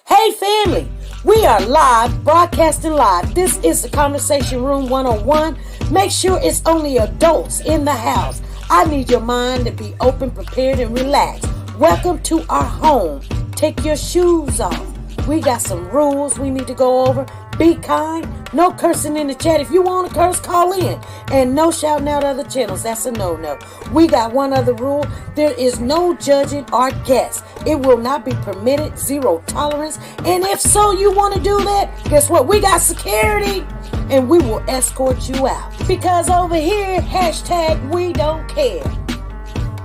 Hey family, we are live, broadcasting live. This is the Conversation Room 101. Make sure it's only adults in the house. I need your mind to be open, prepared, and relaxed. Welcome to our home. Take your shoes off. We got some rules we need to go over. Be kind. No cursing in the chat. If you want to curse, call in. And no shouting out other channels. That's a no-no. We got one other rule. There is no judging our guests. It will not be permitted. Zero tolerance. And if so, you want to do that, guess what? We got security. And we will escort you out. Because over here, hashtag we don't care.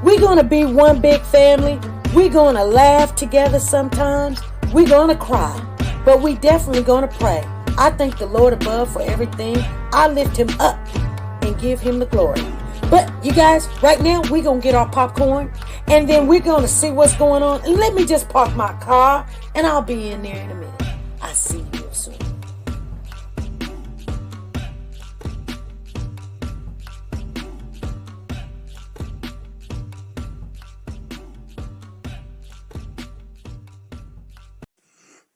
We're going to be one big family. We're going to laugh together sometimes. We're going to cry. But we definitely going to pray. I thank the Lord above for everything. I lift him up and give him the glory. But you guys, right now, we're going to get our popcorn. And then we're going to see what's going on. And let me just park my car. And I'll be in there in a minute. I'll see you real soon.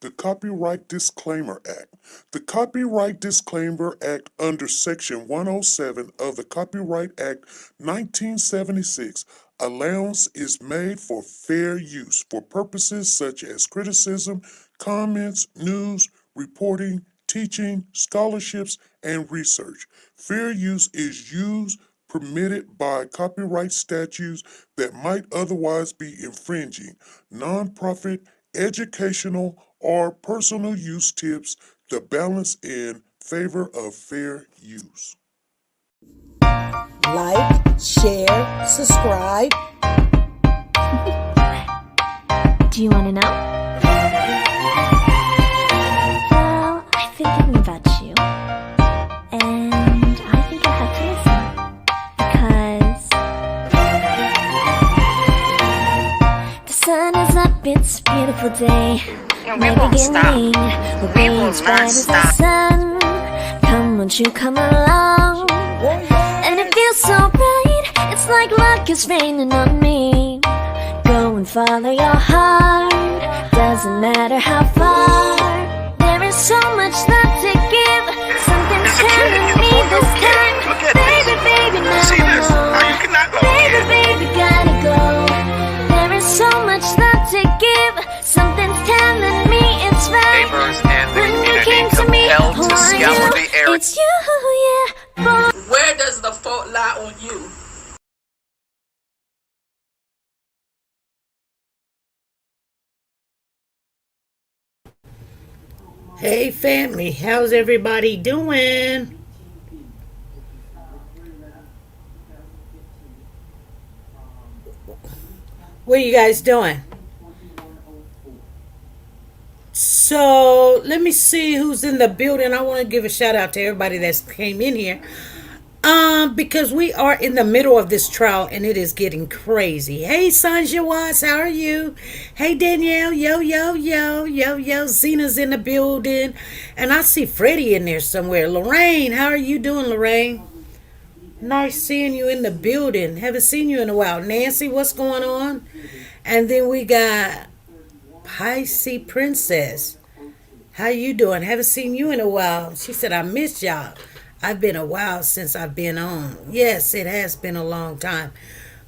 The Copyright Disclaimer Act. The Copyright Disclaimer Act under Section 107 of the Copyright Act 1976, allowance is made for fair use for purposes such as criticism, comments, news, reporting, teaching, scholarships, and research. Fair use is used permitted by copyright statutes that might otherwise be infringing. Nonprofit, educational, or personal use tips the balance in favor of fair use. Like, share, subscribe. Do you want to know? Well, I've been thinking about you, and I think I have to listen, because the sun is up, it's a beautiful day. My beginning will be as bright as the sun. Come, won't you come along? And it feels so bright, it's like luck is raining on me. Go and follow your heart, doesn't matter how far. There is so much love to give, something's telling me this time. Baby, baby, now baby, baby, gotta go. There is so much love to give, something's telling me it's right. Neighbors and the When you community came to me, compelled who to are scour you? the area. It's you, yeah, boy. Where does the fault lie on you? Hey family, how's everybody doing? What are you guys doing? So let me see who's in the building. I want to give a shout out to everybody that's came in here. Because we are in the middle of this trial and it is getting crazy. Hey Sanja Watts, how are you? Hey Danielle, yo. Zena's in the building. And I see Freddie in there somewhere. Lorraine, how are you doing, Lorraine? Nice seeing you in the building. Haven't seen you in a while. Nancy, what's going on? And then we got Pisces Princess. How you doing? Haven't seen you in a while. She said, I missed y'all. I've been a while since I've been on. Yes, it has been a long time.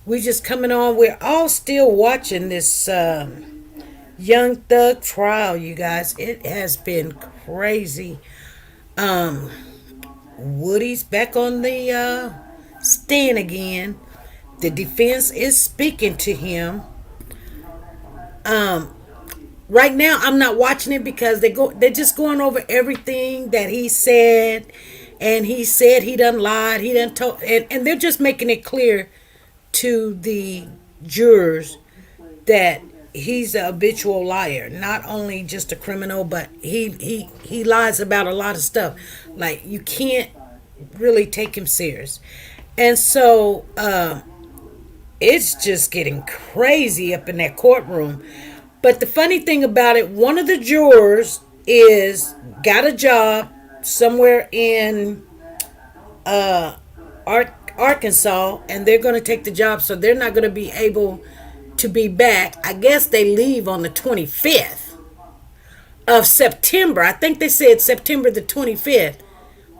We just coming on. We're all still watching this Young Thug trial, you guys. It has been crazy. Woody's back on the stand again. The defense is speaking to him. Right now, I'm not watching it because they're just going over everything that he said. And he said he done lied. He done told, and they're just making it clear to the jurors that he's a habitual liar. Not only just a criminal, but he lies about a lot of stuff. Like, you can't really take him serious. And so it's just getting crazy up in that courtroom. But the funny thing about it, one of the jurors got a job somewhere in Arkansas, and they're going to take the job, so they're not going to be able to be back. I guess they leave on the 25th. of September. I think they said September the 25th.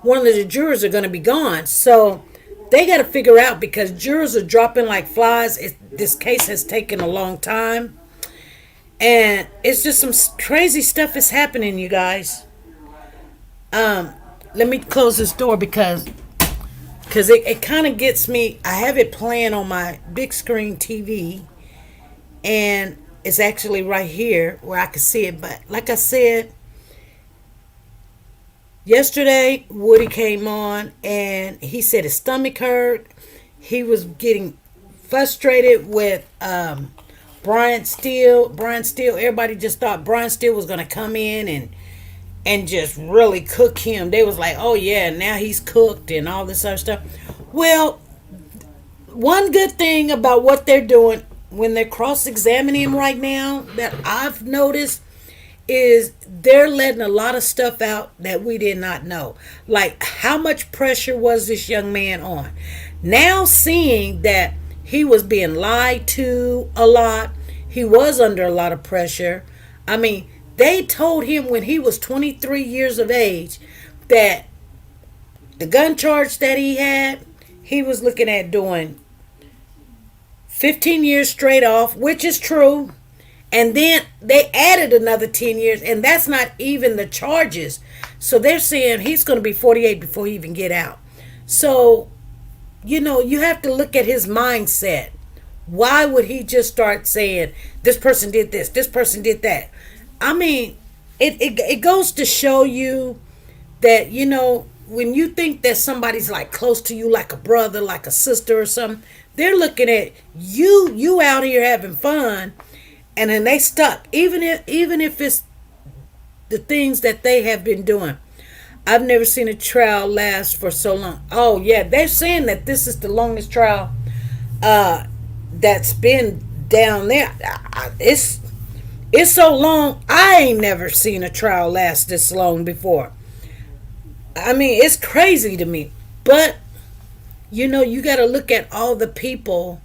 One of the jurors are going to be gone. So they got to figure out, because jurors are dropping like flies. This case has taken a long time. And it's just some crazy stuff is happening, you guys. Let me close this door because it kind of gets me. I have it playing on my big screen TV, and it's actually right here where I can see it. But like I said, yesterday Woody came on and he said his stomach hurt. He was getting frustrated with Brian Steele. Everybody just thought Brian Steele was going to come in and just really cook him. They was like, oh yeah, now he's cooked and all this other stuff. Well, one good thing about what they're doing when they're cross-examining him right now that I've noticed is they're letting a lot of stuff out that we did not know. Like, how much pressure was this young man on? Now seeing that he was being lied to a lot, he was under a lot of pressure. I mean, they told him when he was 23 years of age that the gun charge that he had, he was looking at doing 15 years straight off, which is true. And then they added another 10 years, and that's not even the charges. So they're saying he's going to be 48 before he even get out. So, you have to look at his mindset. Why would he just start saying, this person did this person did that? I mean, it goes to show you that, when you think that somebody's like close to you, like a brother, like a sister or something, they're looking at you out here having fun, and then they stuck. Even if it's the things that they have been doing. I've never seen a trial last for so long. Oh yeah, they're saying that this is the longest trial that's been down there. It's so long. I ain't never seen a trial last this long before. I mean, it's crazy to me. But you got to look at all the people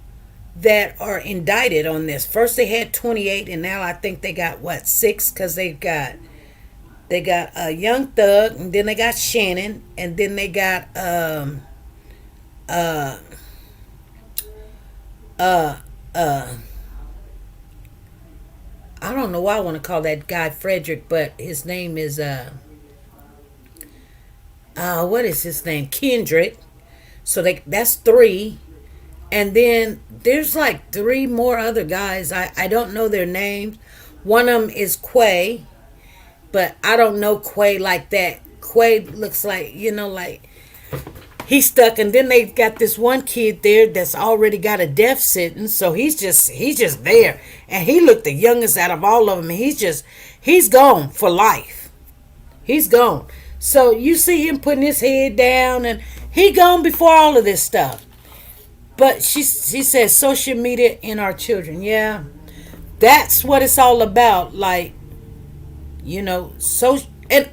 that are indicted on this. First they had 28, and now I think they got 6, because they got a Young Thug, and then they got Shannon, and then they got I don't know why I want to call that guy Frederick, but his name is what is his name? Kendrick. So that's 3. And then there's like 3 more other guys. I don't know their names. One of them is Quay, but I don't know Quay like that. Quay looks like, like he's stuck. And then they got this one kid there that's already got a death sentence. So he's just there. And he looked the youngest out of all of them. And he's gone for life. He's gone. So you see him putting his head down, and he gone before all of this stuff. But she says social media and our children. Yeah, that's what it's all about. Like, so, and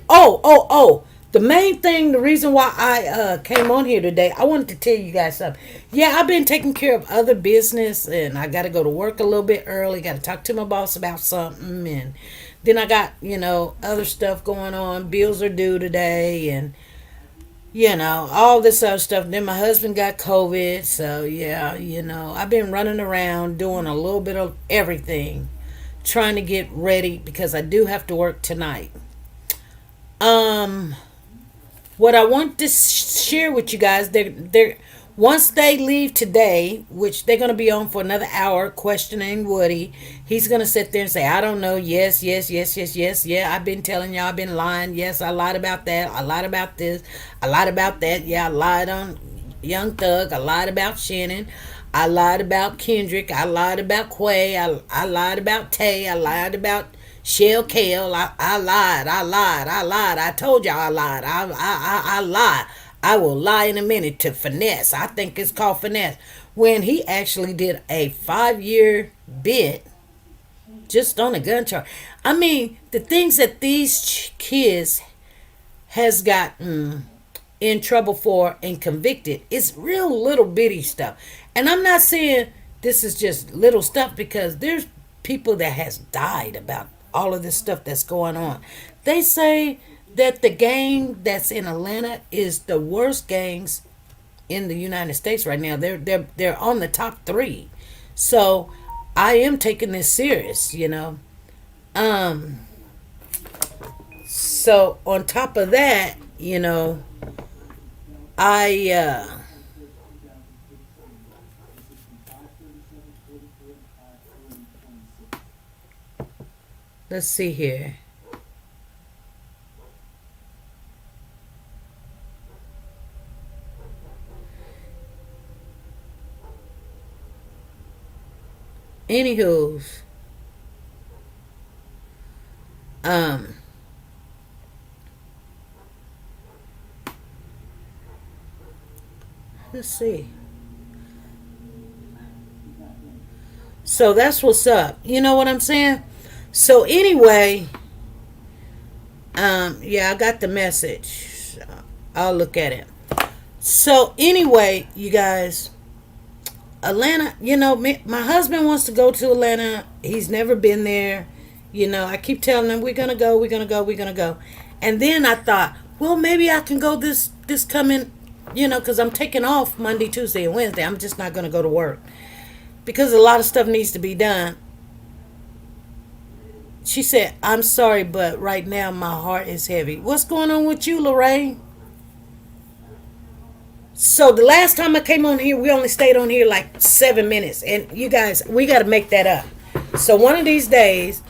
the main thing, the reason why I came on here today, I wanted to tell you guys something. Yeah, I've been taking care of other business, and I got to go to work a little bit early. Got to talk to my boss about something, and then I got, other stuff going on. Bills are due today, and all this other stuff. Then my husband got COVID. So, yeah, I've been running around doing a little bit of everything, trying to get ready because I do have to work tonight. What I want to share with you guys, they're once they leave today, which they're going to be on for another hour questioning Woody, he's going to sit there and say, I don't know. Yes. Yeah, I've been telling y'all, I've been lying. Yes, I lied about that. I lied about this. I lied about that. Yeah, I lied on Young Thug. I lied about Shannon. I lied about Kendrick. I lied about Quay. I lied about Tay. I lied about Shell Kale. I lied. I told y'all I lied. I lied. I will lie in a minute to finesse. I think it's called finesse. When he actually did a 5-year bid just on a gun charge. I mean, the things that these kids has gotten in trouble for and convicted is real little bitty stuff. And I'm not saying this is just little stuff, because there's people that has died about all of this stuff that's going on. They say that the gang that's in Atlanta is the worst gangs in the United States right now. They're on the top 3. So I am taking this serious, you know. So on top of that, you know, I let's see here. Anywho's, let's see. So that's what's up. You know what I'm saying? So anyway, yeah, I got the message. I'll look at it. So anyway, you guys, Atlanta, you know, my husband wants to go to Atlanta. He's never been there. You know, I keep telling him we're gonna go, we're gonna go, we're gonna go. And then I thought, well, maybe I can go this coming, you know, because I'm taking off Monday, Tuesday, and Wednesday. I'm just not gonna go to work because a lot of stuff needs to be done. She said, I'm sorry, but right now my heart is heavy. What's going on with you, Lorraine? So the last time I came on here, we only stayed on here like 7 minutes. And you guys, we got to make that up. So one of these days,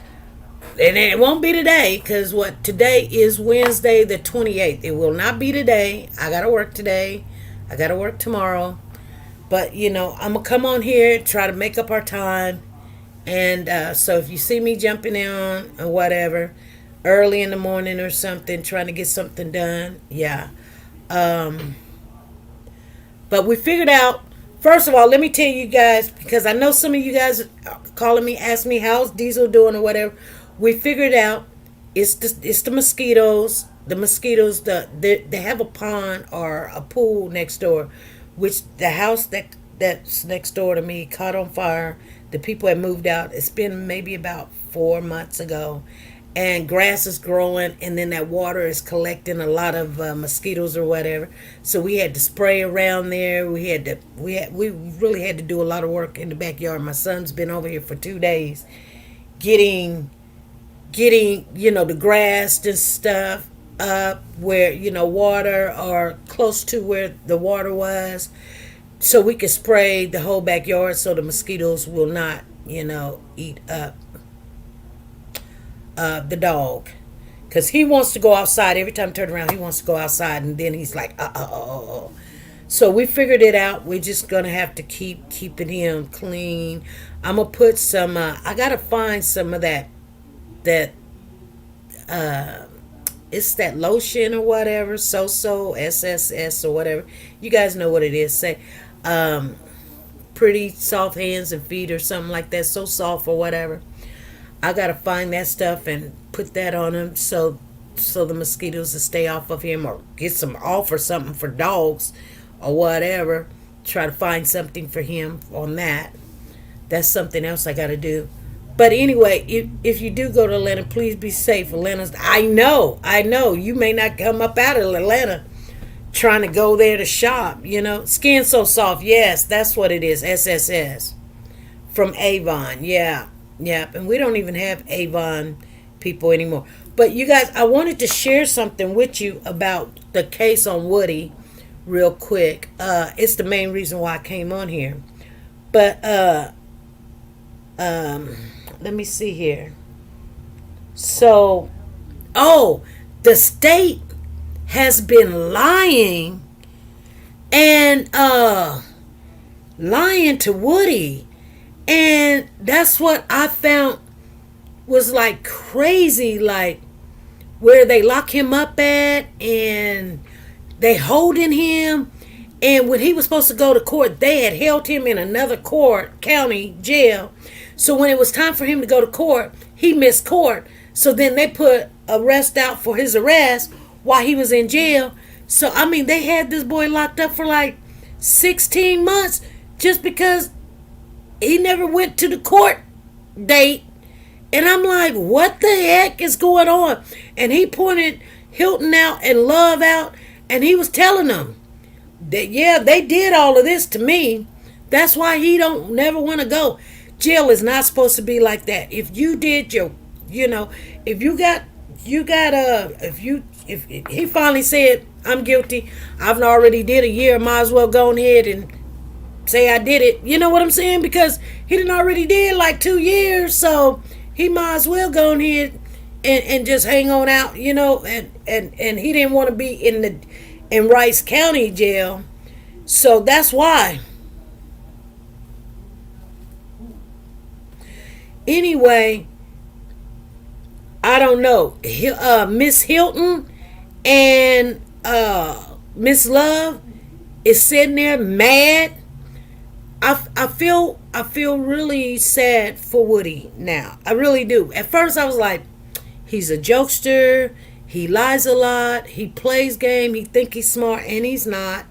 and it won't be today, because today is Wednesday the 28th. It will not be today. I got to work today. I got to work tomorrow. But, you know, I'm going to come on here, try to make up our time. And so if you see me jumping on or whatever, early in the morning or something, trying to get something done, yeah. But we figured out, first of all, let me tell you guys, because I know some of you guys are calling me, asking me how's Diesel doing or whatever. We figured out it's the mosquitoes. The mosquitoes, they have a pond or a pool next door, which the house that's next door to me caught on fire. The people had moved out. It's been maybe about 4 months ago. And grass is growing, and then that water is collecting a lot of mosquitoes or whatever. So we had to spray around there. We really had to do a lot of work in the backyard. My son's been over here for 2 days, getting you know, the grass and stuff up where, you know, water or close to where the water was, so we could spray the whole backyard so the mosquitoes will not, you know, eat up the dog, because he wants to go outside. Every time I turn around, he wants to go outside, and then he's like, So we figured it out. We're just gonna have to keep keeping him clean. I'm gonna put some. I gotta find some of that. It's that lotion or whatever, SSS or whatever. You guys know what it is. Say, pretty soft hands and feet or something like that. So soft or whatever. I gotta find that stuff and put that on him so the mosquitoes will stay off of him, or get some off or something for dogs or whatever. Try to find something for him on that. That's something else I gotta do. But anyway, if you do go to Atlanta, please be safe. Atlanta's, I know, you may not come up out of Atlanta trying to go there to shop, you know. Skin So Soft, yes, that's what it is, SSS. From Avon, yeah. Yep, and we don't even have Avon people anymore. But you guys, I wanted to share something with you about the case on Woody real quick. It's the main reason why I came on here. But let me see here. So, the state has been lying and lying to Woody. And that's what I found was like crazy, like where they lock him up at and they holding him. And when he was supposed to go to court, they had held him in another county jail. So when it was time for him to go to court, he missed court. So then they put arrest out for his arrest while he was in jail. So, I mean, they had this boy locked up for like 16 months just because he never went to the court date, And I'm like, what the heck is going on? And he pointed Hilton out and Love out, and he was telling them that, yeah, they did all of this to me. That's why he don't never want to go. Jail is not supposed to be like that. If you did your, you know, if you got, if he finally said, I'm guilty, I've already did a year, might as well go ahead and say I did it. You know what I'm saying? Because he done already did like 2 years, so he might as well go ahead and just hang on out, you know, and he didn't want to be in Rice County jail. So that's why. Anyway, I don't know. Miss Hilton and Miss Love is sitting there mad. I feel really sad for Woody now. I really do. At first I was like, he's a jokester, he lies a lot, he plays game, he think he's smart and he's not,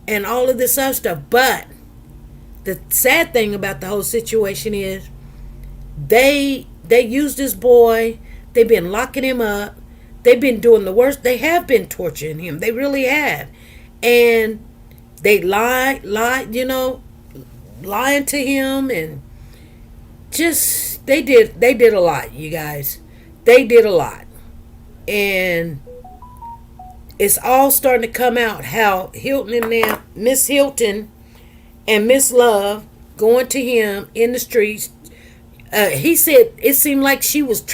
and all of this other stuff. But the sad thing about the whole situation is they used this boy, they've been locking him up, they've been doing the worst, they have been torturing him, they really have. And they lied, you know, lying to him, and just they did a lot, you guys. They did a lot. And it's all starting to come out how Hilton and them, Miss Hilton and Miss Love going to him in the streets. He said it seemed like she was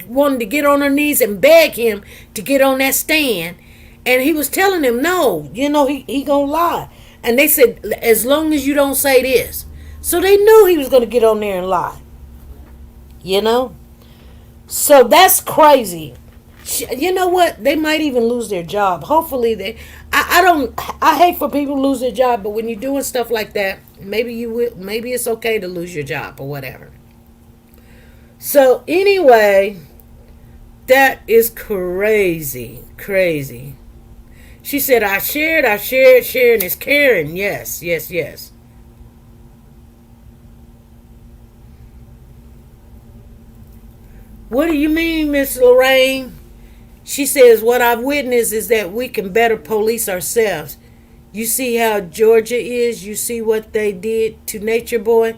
wanting to get on her knees and beg him to get on that stand, and he was telling him no, you know, he gonna lie. And they said, as long as you don't say this. So they knew he was going to get on there and lie. You know? So that's crazy. You know what? They might even lose their job. Hopefully they... I hate for people to lose their job, but when you're doing stuff like that, maybe you will. Maybe it's okay to lose your job or whatever. So anyway, that is crazy. Crazy. She said, I shared, sharing is caring. Yes. What do you mean, Miss Lorraine? She says, what I've witnessed is that we can better police ourselves. You see how Georgia is? You see what they did to Nature Boy?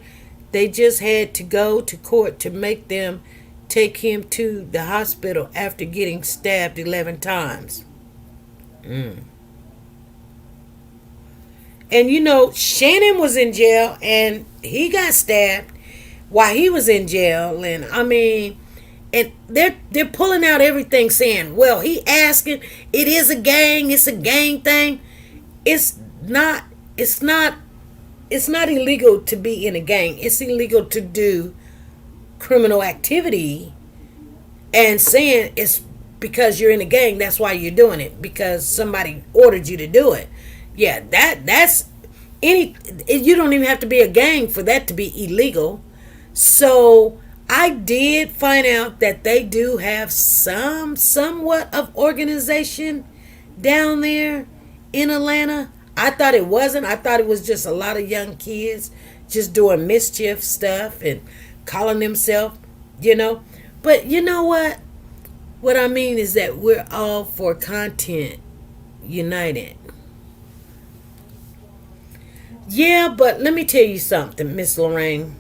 They just had to go to court to make them take him to the hospital after getting stabbed 11 times. And you know, Shannon was in jail and he got stabbed while he was in jail. And I mean, and they're pulling out everything saying, well, he asking, it is a gang, it's a gang thing. It's not illegal to be in a gang. It's illegal to do criminal activity, and saying it's because you're in a gang, that's why you're doing it, because somebody ordered you to do it. Yeah, that's you don't even have to be a gang for that to be illegal. So I did find out that they do have somewhat of organization down there in Atlanta. I thought it wasn't. I thought it was just a lot of young kids just doing mischief stuff and calling themselves, you know. But you know what? What I mean is that we're all for content united. Yeah, but let me tell you something, Miss Lorraine.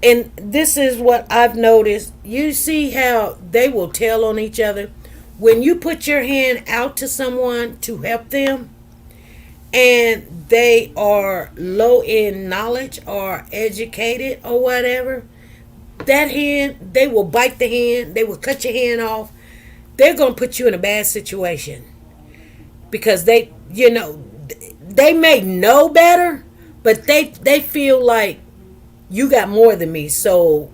And this is what I've noticed. You see how they will tell on each other. When you put your hand out to someone to help them, and they are low in knowledge or educated or whatever, that hand, they will bite the hand, they will cut your hand off. They're going to put you in a bad situation. Because they, you know, they may know better, but they feel like you got more than me, so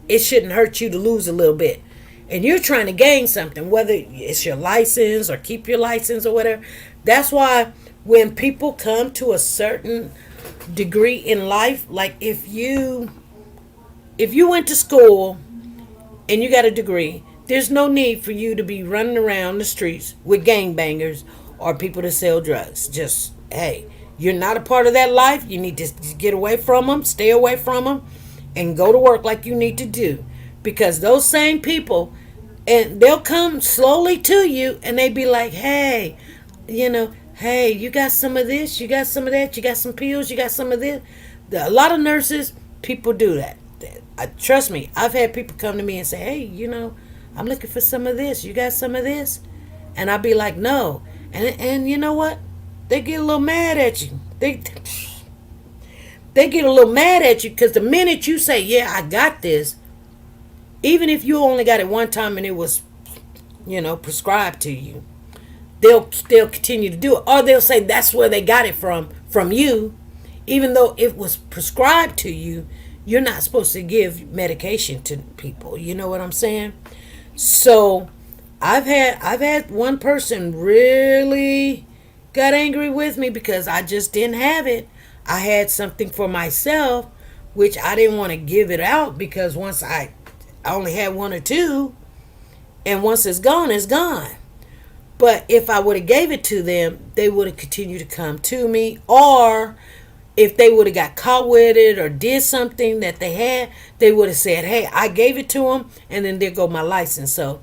it shouldn't hurt you to lose a little bit. And you're trying to gain something, whether it's your license or keep your license or whatever. That's why when people come to a certain degree in life, like if you went to school and you got a degree, there's no need for you to be running around the streets with gangbangers or people that sell drugs. Just, hey, You're not a part of that life. You need to get away from them, stay away from them, and go to work like you need to do. Because those same people, and they'll come slowly to you and they be like, hey, hey, you got some of this, you got some of that, you got some pills, you got some of this. A lot of nurses, people do that. Trust me, I've had people come to me and say, hey, I'm looking for some of this. You got some of this? And I'll be like, no. And you know what? They get a little mad at you. They get a little mad at you because the minute you say, yeah, I got this, even if you only got it one time and it was, prescribed to you, they'll continue to do it. Or they'll say that's where they got it from you. Even though it was prescribed to you, you're not supposed to give medication to people. You know what I'm saying? So I've had one person really got angry with me because I just didn't have it. I had something for myself, which I didn't want to give it out because once I only had one or two, and once it's gone, it's gone. But if I would have gave it to them, they would have continued to come to me, or if they would have got caught with it or did something that they had, they would have said, hey, I gave it to them, and then there go my license. So,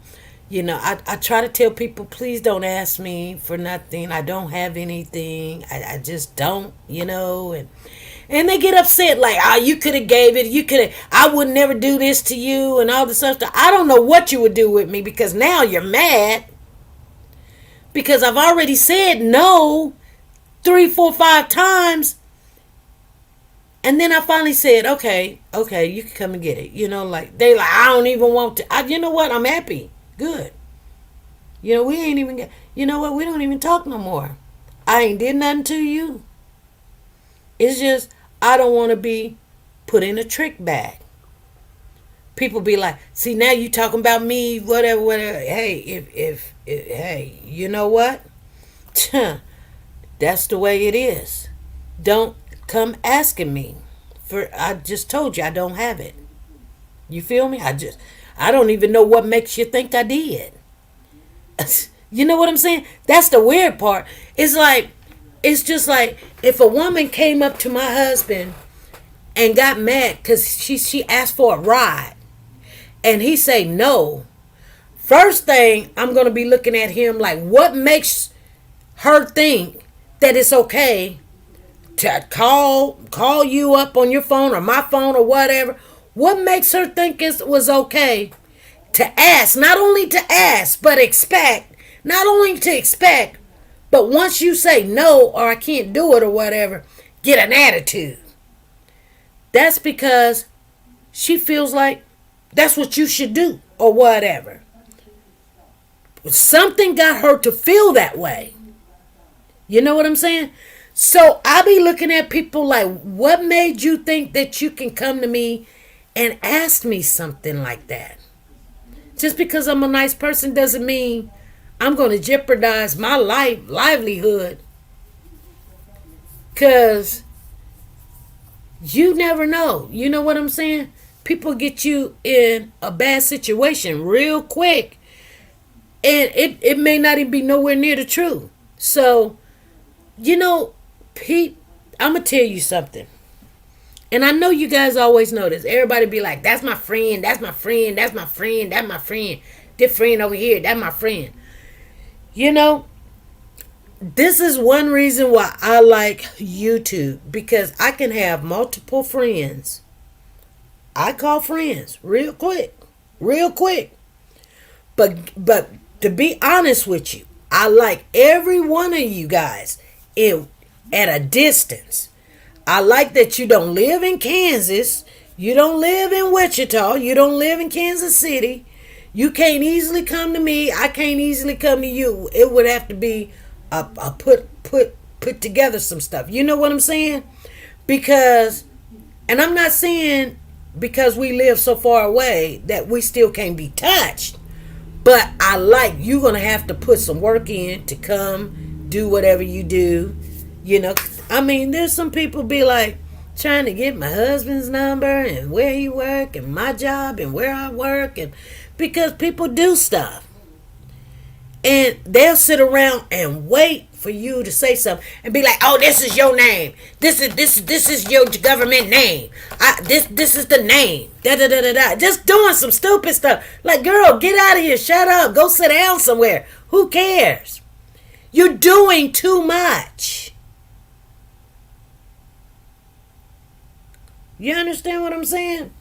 I try to tell people, please don't ask me for nothing. I don't have anything. I just don't, and they get upset like, you could have gave it. I would never do this to you and all this other stuff. I don't know what you would do with me because now you're mad because I've already said no 3, 4, 5 times. And then I finally said, okay, you can come and get it. They like, I don't even want to. You know what? I'm happy. Good. We ain't even, we don't even talk no more. I ain't did nothing to you. It's just, I don't want to be put in a trick bag. People be like, see, now you talking about me, whatever. Hey, hey, you know what? That's the way it is. Don't come asking me I just told you I don't have it. You feel me? I don't even know what makes you think I did. You know what I'm saying? That's the weird part. It's just like if a woman came up to my husband and got mad because she asked for a ride and he say no. First thing, I'm going to be looking at him like, what makes her think that it's okay to call you up on your phone or my phone or whatever? What makes her think it was okay to ask? Not only to ask, but expect. Not only to expect, but once you say no or I can't do it or whatever, get an attitude. That's because she feels like that's what you should do or whatever. Something got her to feel that way. You know what I'm saying? So I be looking at people like, what made you think that you can come to me and ask me something like that? Just because I'm a nice person doesn't mean I'm going to jeopardize my livelihood. Because you never know. You know what I'm saying? People get you in a bad situation real quick. And it may not even be nowhere near the truth. So, Pete, I'm going to tell you something. And I know you guys always know this. Everybody be like, that's my friend, that's my friend, that's my friend, that's my friend. This friend over here, that's my friend. This is one reason why I like YouTube. Because I can have multiple friends. I call friends real quick. But to be honest with you, I like every one of you guys at a distance. I like that you don't live in Kansas. You don't live in Wichita. You don't live in Kansas City. You can't easily come to me. I can't easily come to you. It would have to be a put together some stuff. You know what I'm saying? Because, and I'm not saying because we live so far away that we still can't be touched. But I like you're going to have to put some work in to come do whatever you do. There's some people be like trying to get my husband's number and where he work and my job and where I work, and because people do stuff and they'll sit around and wait for you to say something and be like, "Oh, this is your name. This is your government name. This is the name." Da da da da da. Just doing some stupid stuff. Like, girl, get out of here. Shut up. Go sit down somewhere. Who cares? You're doing too much. You understand what I'm saying?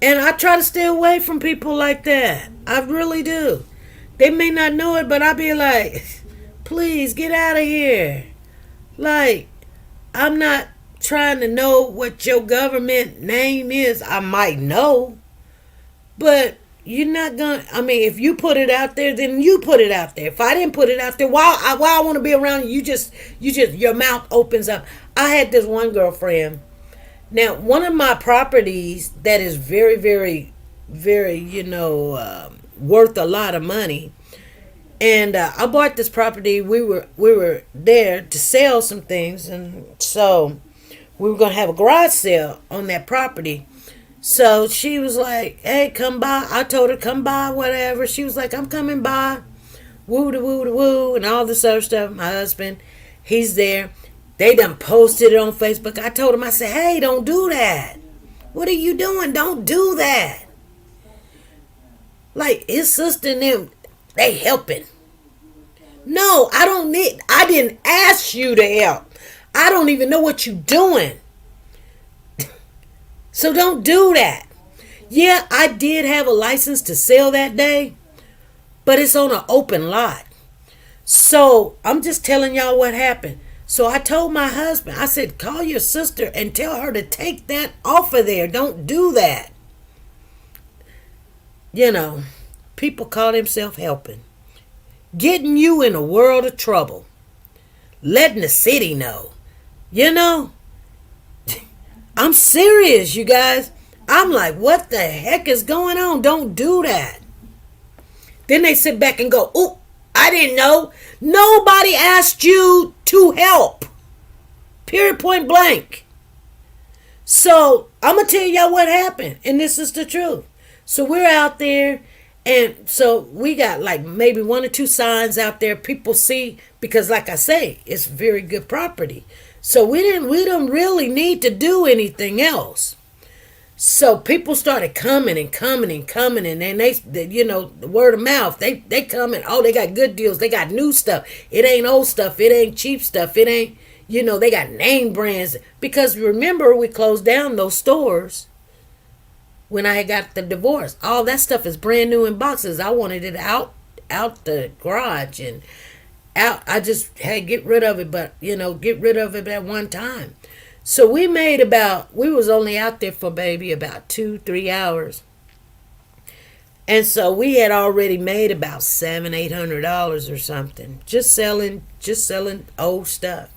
And I try to stay away from people like that. I really do. They may not know it, but I be like, please get out of here. Like, I'm not trying to know what your government name is. I might know, but you're not gonna. I mean, if you put it out there, then you put it out there. If I didn't put it out there, why I want to be around you? You just your mouth opens up. I had this one girlfriend. Now, one of my properties that is very, very, very, worth a lot of money. And I bought this property. We were there to sell some things, and so we were gonna have a garage sale on that property. So she was like, "Hey, come by." I told her, "Come by, whatever." She was like, "I'm coming by." Woo da woo da woo, and all this other stuff. My husband, he's there. They done posted it on Facebook. I told him, I said, "Hey, don't do that. What are you doing? Don't do that." Like, his sister and them, they helping. No, I didn't ask you to help. I don't even know what you doing. So don't do that. Yeah, I did have a license to sell that day, but it's on an open lot. So I'm just telling y'all what happened. So I told my husband, I said, "Call your sister and tell her to take that off of there. Don't do that." People call themselves helping. Getting you in a world of trouble. Letting the city know. I'm serious, you guys. I'm like, what the heck is going on? Don't do that. Then they sit back and go, "Ooh, I didn't know." Nobody asked you to help. Period, point blank. So I'm going to tell y'all what happened. And this is the truth. So we're out there. And so we got like maybe 1 or 2 signs out there. People see, because like I say, it's very good property. So we don't really need to do anything else. So people started coming and coming and coming, and then they the word of mouth, they coming. Oh, they got good deals. They got new stuff. It ain't old stuff. It ain't cheap stuff. It ain't, they got name brands. Because remember, we closed down those stores when I had got the divorce. All that stuff is brand new in boxes. I wanted it out the garage and out. I just had to get rid of it, but get rid of it at one time. So we was only out there for maybe about 2-3 hours. And so we had already made about $700-800 or something. Just selling old stuff.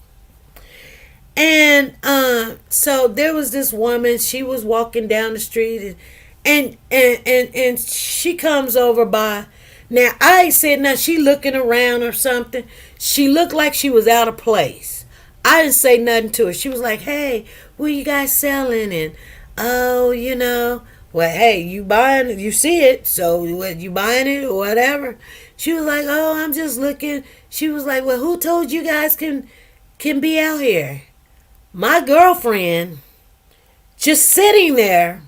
And so there was this woman, she was walking down the street and she comes over by. Now I ain't said nothing, she looking around or something. She looked like she was out of place. I didn't say nothing to her. She was like, "Hey, what you guys selling?" And, "Oh, well, hey, you buying it, you see it, so what, you buying it or whatever." She was like, "Oh, I'm just looking." She was like, "Well, who told you guys can be out here?" My girlfriend, just sitting there,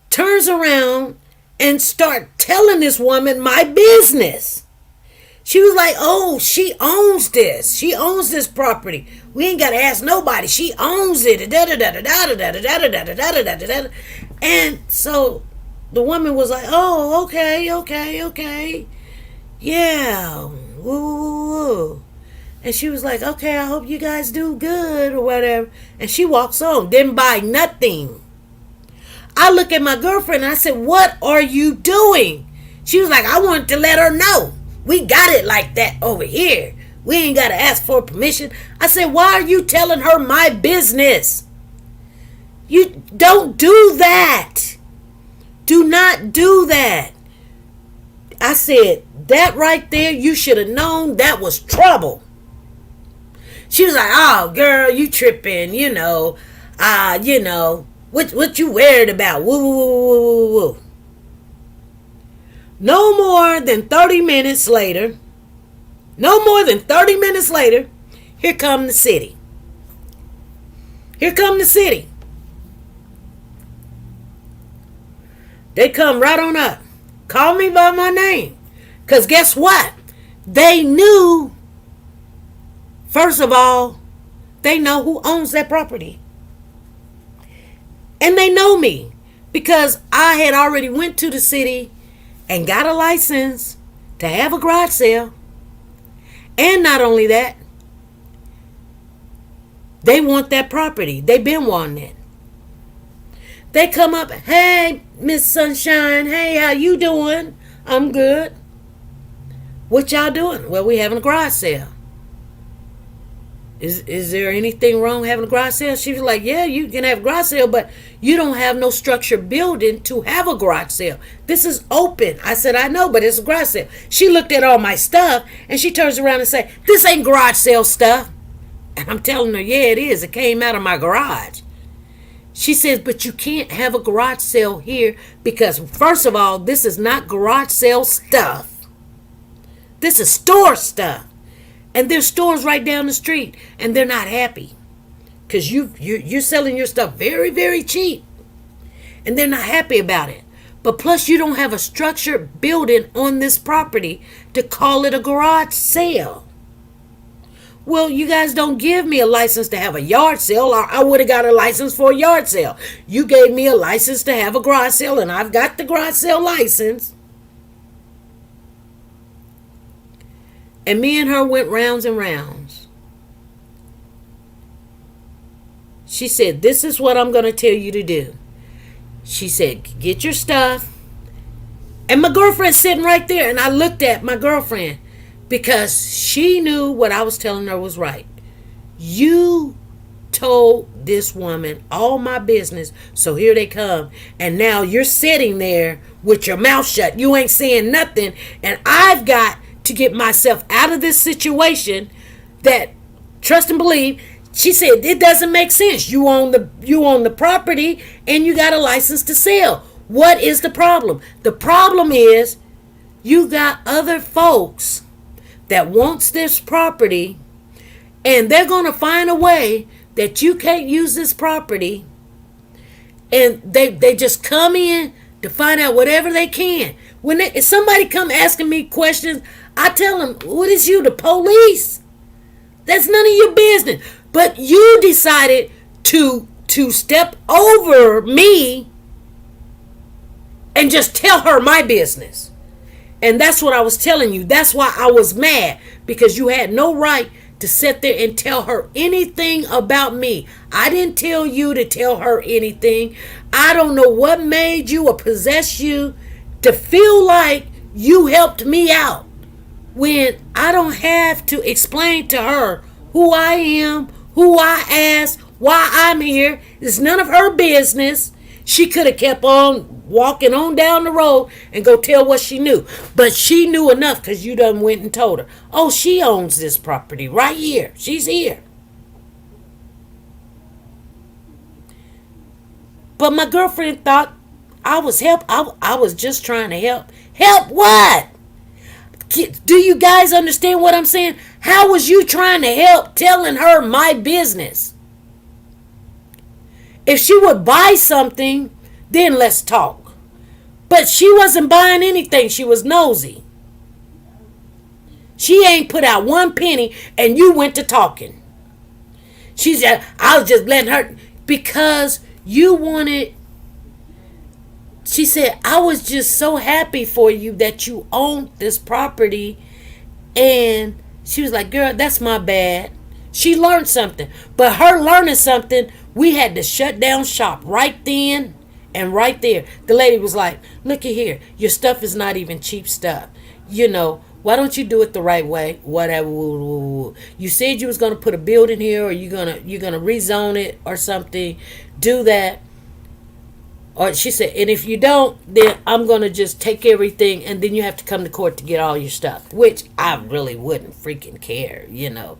turns around and start telling this woman my business. She was like, "Oh, she owns this. She owns this property. We ain't got to ask nobody. She owns it." And so the woman was like, "Oh, okay. Yeah. Woo. And she was like, "Okay, I hope you guys do good," or whatever. And she walks on. Didn't buy nothing. I look at my girlfriend and I said, "What are you doing?" She was like, "I wanted to let her know. We got it like that over here. We ain't got to ask for permission." I said, "Why are you telling her my business? You don't do that. Do not do that." I said, "That right there, you should have known that was trouble." She was like, "Oh, girl, you tripping, what you worried about? No more than 30 minutes later, No more than 30 minutes later, here come the city. Here come the city. They come right on up. Call me by my name. Because guess what? They knew, first of all, they know who owns that property. And they know me because I had already went to the city and got a license to have a garage sale. And not only that, they want that property. They've been wanting it. They come up, hey, Miss Sunshine, hey, how you doing? I'm good. What y'all doing? Well, we having a garage sale. Is there anything wrong having a garage sale? She was like, yeah, you can have a garage sale, but you don't have no structured building to have a garage sale. This is open. I said, I know, but it's a garage sale. She looked at all my stuff, and she turns around and said, this ain't garage sale stuff. And I'm telling her, yeah, it is. It came out of my garage. She says, but you can't have a garage sale here because, first of all, this is not garage sale stuff. This is store stuff. And there's stores right down the street, and they're not happy because you're selling your stuff very, very cheap, and they're not happy about it. But plus, you don't have a structured building on this property to call it a garage sale. Well, you guys don't give me a license to have a yard sale, or I would have got a license for a yard sale. You gave me a license to have a garage sale, and I've got the garage sale license. And me and her went rounds and rounds. She said, this is what I'm going to tell you to do. She said, get your stuff. And my girlfriend's sitting right there. And I looked at my girlfriend because she knew what I was telling her was right. You told this woman all my business, so here they come. And now you're sitting there with your mouth shut. You ain't saying nothing. And I've got to get myself out of this situation that, trust and believe, she said it doesn't make sense. You own the property and you got a license to sell. What is the problem? The problem is you got other folks that wants this property, and they're going to find a way that you can't use this property, and they just come in to find out whatever they can. If somebody come asking me questions, I tell them, what is you, the police? That's none of your business. But you decided to step over me and just tell her my business. And that's what I was telling you. That's why I was mad, because you had no right to sit there and tell her anything about me. I didn't tell you to tell her anything. I don't know what made you or possessed you to feel like you helped me out when I don't have to explain to her who I am, who I asked, why I'm here. It's none of her business. She could have kept on walking on down the road and go tell what she knew. But she knew enough because you done went and told her, oh, she owns this property right here. She's here. But my girlfriend thought I was I was just trying to help. Help what? Do you guys understand what I'm saying? How was you trying to help telling her my business? If she would buy something, then let's talk. But she wasn't buying anything. She was nosy. She ain't put out one penny, and you went to talking. She said, I was just letting her, because you wanted. She said, I was just so happy for you that you owned this property. And she was like, girl, that's my bad. She learned something. But her learning something, we had to shut down shop right then and right there. The lady was like, looky here. Your stuff is not even cheap stuff. You know, why don't you do it the right way? Whatever. You said you was going to put a building here, or you're gonna rezone it or something. Do that. Or she said, and if you don't, then I'm going to just take everything, and then you have to come to court to get all your stuff, which I really wouldn't freaking care, you know.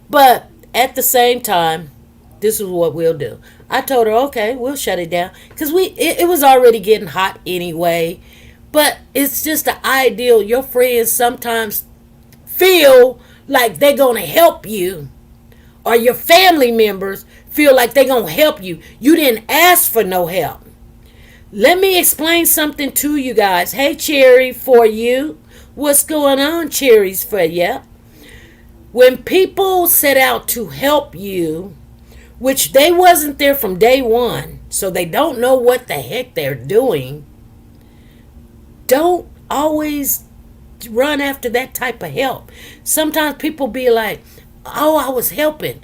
But at the same time, this is what we'll do. I told her, okay, we'll shut it down, because it was already getting hot anyway. But it's just the ideal. Your friends sometimes feel like they're going to help you, or your family members feel like they're going to help you. You didn't ask for no help. Let me explain something to you guys. Hey, Cherry, for you. What's going on, Cherries, for you? When people set out to help you, which they wasn't there from day one, so they don't know what the heck they're doing, don't always run after that type of help. Sometimes people be like, oh, I was helping.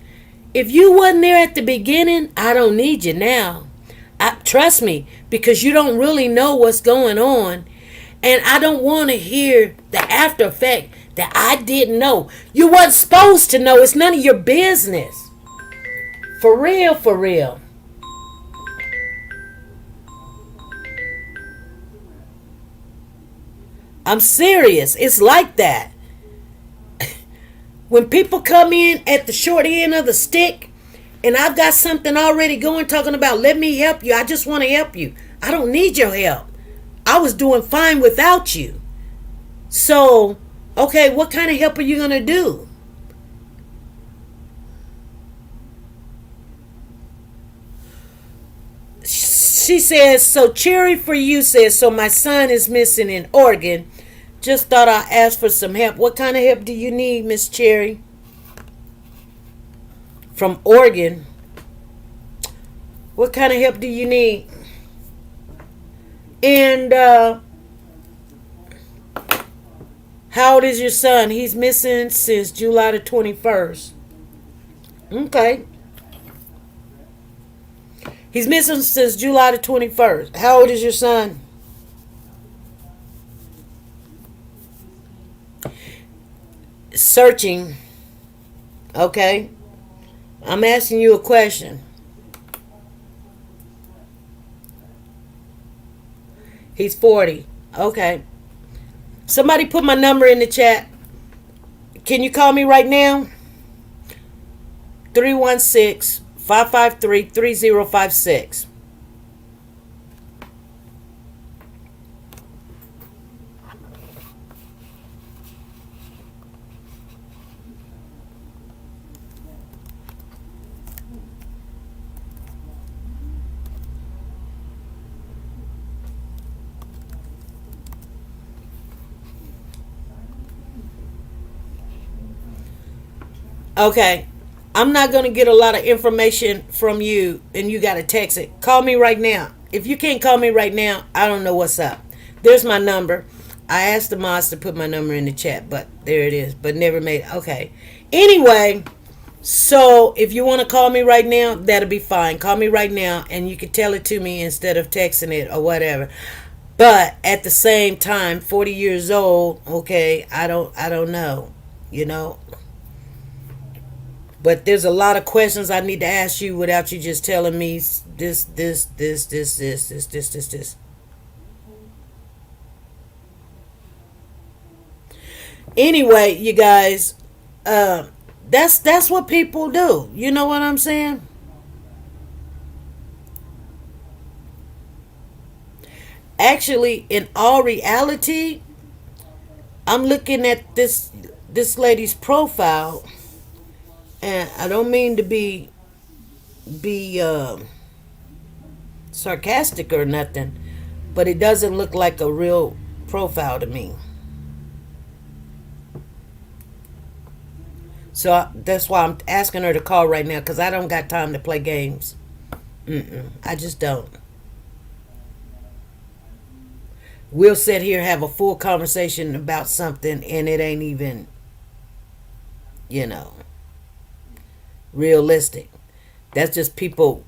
If you wasn't there at the beginning, I don't need you now. Trust me, because you don't really know what's going on. And I don't want to hear the after effect that I didn't know. You wasn't supposed to know. It's none of your business. For real, for real. I'm serious. It's like that. When people come in at the short end of the stick, and I've got something already going talking about, let me help you. I just want to help you. I don't need your help. I was doing fine without you. So, okay, what kind of help are you going to do? She says, so Cherry for you says, so my son is missing in Oregon. Just thought I'd ask for some help. What kind of help do you need, Miss Cherry? From Oregon. What kind of help do you need? And how old is your son? He's missing since July the 21st. Okay. He's missing since July the 21st. How old is your son? Searching. Okay. I'm asking you a question. He's 40. Okay. Somebody put my number in the chat. Can you call me right now? 316-553-3056. Okay. I'm not going to get a lot of information from you and you got to text it. Call me right now. If you can't call me right now, I don't know what's up. There's my number. I asked the mods to put my number in the chat, but there it is. But never made it. Okay. Anyway, so if you want to call me right now, that'll be fine. Call me right now and you can tell it to me instead of texting it or whatever. But at the same time, 40 years old, okay, I don't know, you know. But there's a lot of questions I need to ask you without you just telling me this. Anyway, you guys, that's what people do. You know what I'm saying? Actually, in all reality, I'm looking at this lady's profile. And I don't mean to be sarcastic or nothing, but it doesn't look like a real profile to me. So that's why I'm asking her to call right now, because I don't got time to play games. I just don't. We'll sit here, have a full conversation about something, and it ain't even, realistic. That's just people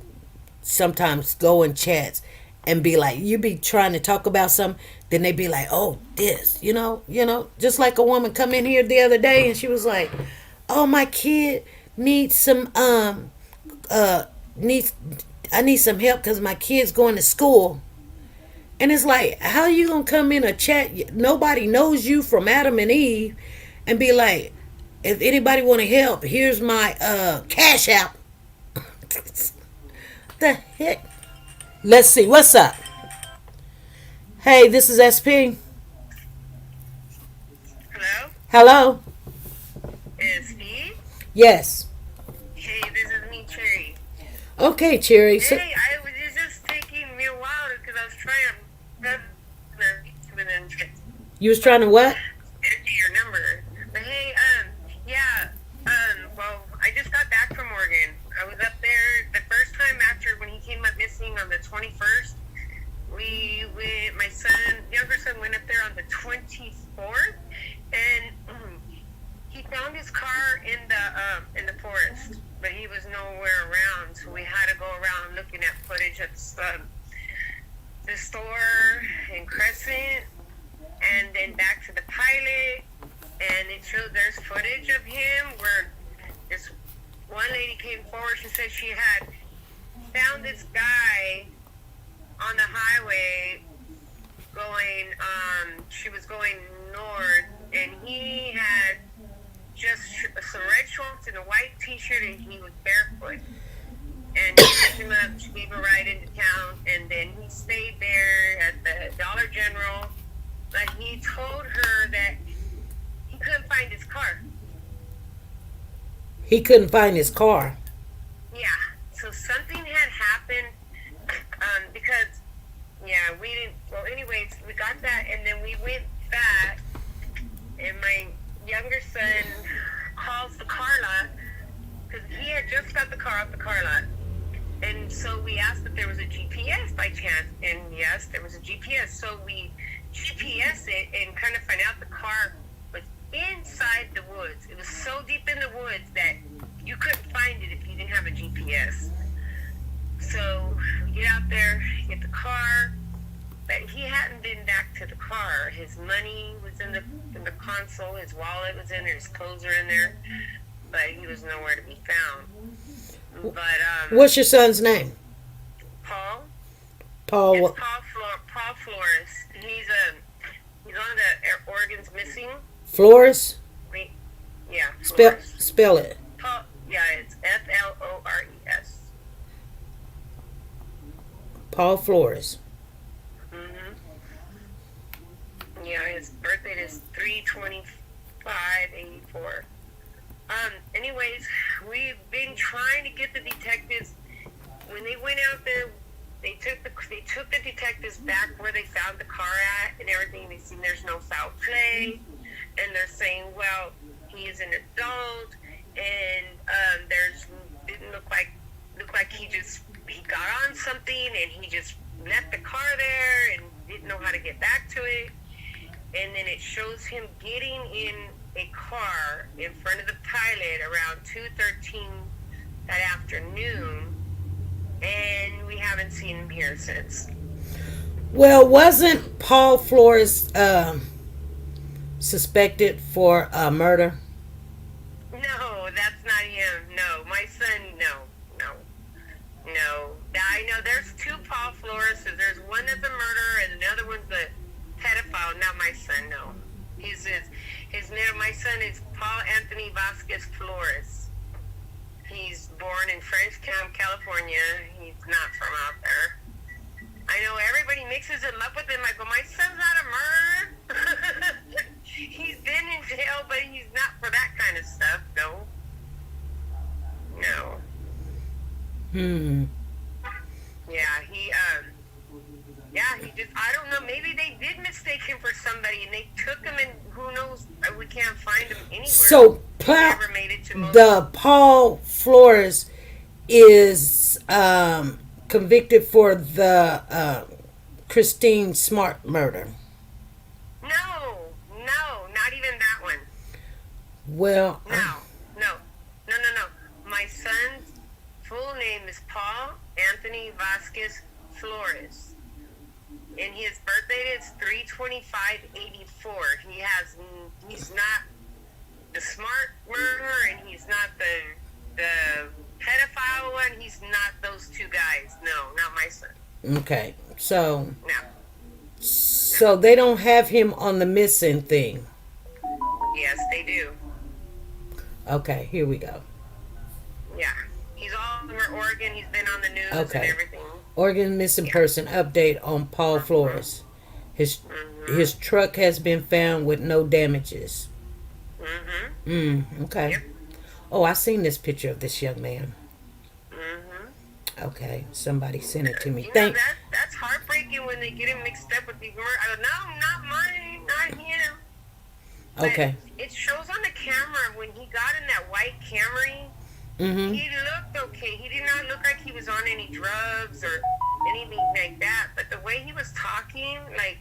sometimes go in chats and be like, you be trying to talk about something, then they be like, oh, this, just like a woman come in here the other day and she was like, oh, my kid needs some I need some help because my kid's going to school. And it's like, how are you gonna come in a chat, nobody knows you from Adam and Eve, and be like, if anybody want to help, here's my cash app. The heck? Let's see. What's up? Hey, this is SP. Hello? Hello? Is Yes. Hey, this is me, Cherry. Okay, Cherry. So, Hey, it's just taking me a while because I was trying to you was trying to what? enter your number. But hey, yeah, well, I just got back from Oregon. I was up there the first time after when he came up missing on the 21st. My younger son went up there on the 24th, and he found his car in the forest, but he was nowhere around. So we had to go around looking at footage of the store in Crescent, and then back to the pilot, and it showed there's footage of him where this one lady came forward. She said she had found this guy on the highway she was going north, and he had just some red shorts and a white t-shirt, and he was barefoot. And she picked him up, she gave a ride into town, and then he stayed there at the Dollar General. But he told her that he couldn't find his car. He couldn't find his car. Yeah, so something had happened because, yeah, we didn't, well, anyways, we got that, and then we went back, and my younger son calls the car lot, because he had just got the car off the car lot. And so we asked if there was a GPS by chance, and yes, there was a GPS. So we GPS it and kind of find out the car was inside the woods. It was so deep in the woods that you couldn't find it if you didn't have a GPS. So we get out there, get the car, but he hadn't been back to the car. His money was in the console, his wallet was in there, his clothes were in there, but he was nowhere to be found. But What's your son's name? Paul. Paul. It's Paul Flores. He's on the Oregon's Missing. Flores? Yeah. Flores. Spell it. Paul. Yeah, it's Flores. Paul Flores. Yeah, his birthday is 3/25/84. Anyways, we've been trying to get the detectives. When they went out there, they took the detectives back where they found the car at and everything. They seen there's no foul play, and they're saying, well, he is an adult, and didn't look like he got on something and he just left the car there and didn't know how to get back to it. And then it shows him getting in a car in front of the pilot around 2:13 that afternoon, and we haven't seen him here since. Well, wasn't Paul Flores suspected for murder? No, that's not him. No, my son, no. I know there's two Paul Flores. There's one that's a murderer and another one's a pedophile. Not my son, no. His name, my son is Paul Anthony Vasquez Flores. He's born in French Camp, California. He's not from out there. I know everybody mixes him up with him. Like, well, my son's not a murderer. He's been in jail, but he's not for that kind of stuff. No. Yeah, he just, I don't know, maybe they did mistake him for somebody and they took him, and who knows, we can't find him anywhere. So, never made it to the Paul Flores is convicted for the Christine Smart murder. No, not even that one. Well, No. My son's full name is Paul Anthony Vasquez Flores, and his birthday is 3/25/84. He's not the smart murderer, and he's not the pedophile one. He's not those two guys. No, not my son. Okay, so No. So they don't have him on the missing thing. Yes, they do. Okay, here we go. Yeah, he's all over Oregon. He's been on the news and everything. Oregon missing person update on Paul Flores. His truck has been found with no damages. Okay. Yep. Oh, I seen this picture of this young man. Mm-hmm. Okay, somebody sent it to me. You know, Thank. that's heartbreaking when they get him mixed up with these murders. No, not mine, not him. But Okay. it shows on the camera when he got in that white Camry, Mm-hmm. he looked okay. He did not look like he was on any drugs or anything like that. But the way he was talking, like,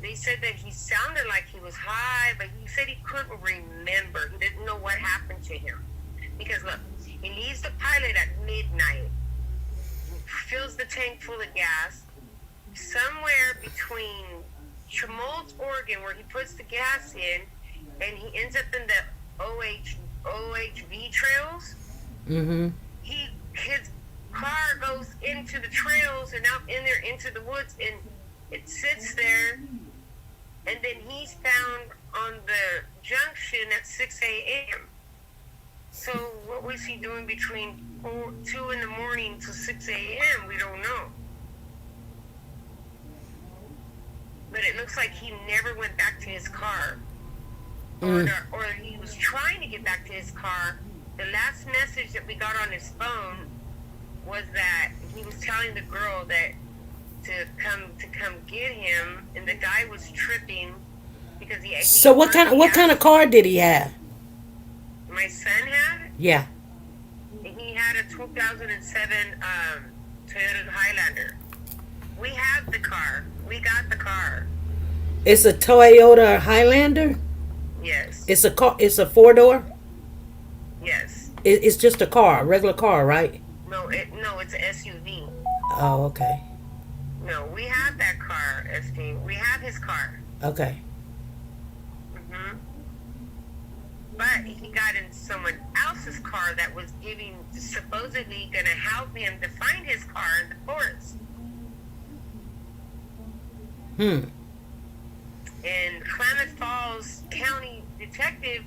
they said that he sounded like he was high, but he said he couldn't remember. He didn't know what happened to him. Because, look, he leaves the pilot at midnight, fills the tank full of gas, somewhere between Chemults, Oregon, where he puts the gas in, and he ends up in the OHV trails. Mm-hmm. His car goes into the trails and out in there into the woods, and it sits there, and then he's found on the junction at 6 a.m. So what was he doing between 2 in the morning to 6 a.m.? We don't know. But it looks like he never went back to his car. Or he was trying to get back to his car. The last message that we got on his phone was that he was telling the girl that to come get him, and the guy was tripping because he. So what kind of car did he have? My son had. Yeah. He had a 2007 Toyota Highlander. We have the car. We got the car. It's a Toyota Highlander. Yes. It's a car. It's a 4-door. Yes. It's just a car, a regular car, right? No, it's an SUV. Oh, okay. No, we have that car, ST. We have his car. Okay. Mm-hmm. But he got in someone else's car that was supposedly going to help him to find his car in the forest. And Klamath Falls County detective,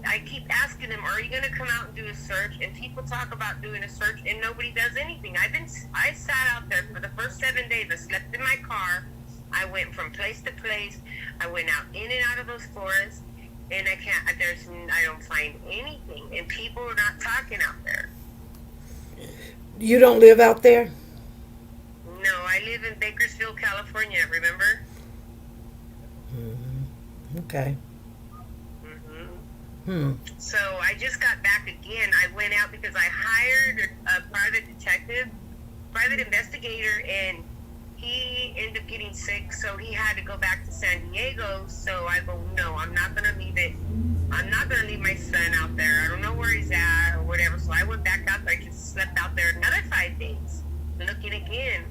I keep asking him, are you going to come out and do a search? And people talk about doing a search, and nobody does anything. I sat out there for the first 7 days. I slept in my car. I went from place to place. I went out in and out of those forests, and I don't find anything. And people are not talking out there. You don't live out there? No, I live in Bakersfield, California, remember? Okay. So I just got back again. I went out because I hired a private investigator, and he ended up getting sick, so he had to go back to San Diego. So I go, no, I'm not going to leave it. I'm not going to leave my son out there. I don't know where he's at or whatever. So I went back out there. I just slept out there another 5 days, looking again.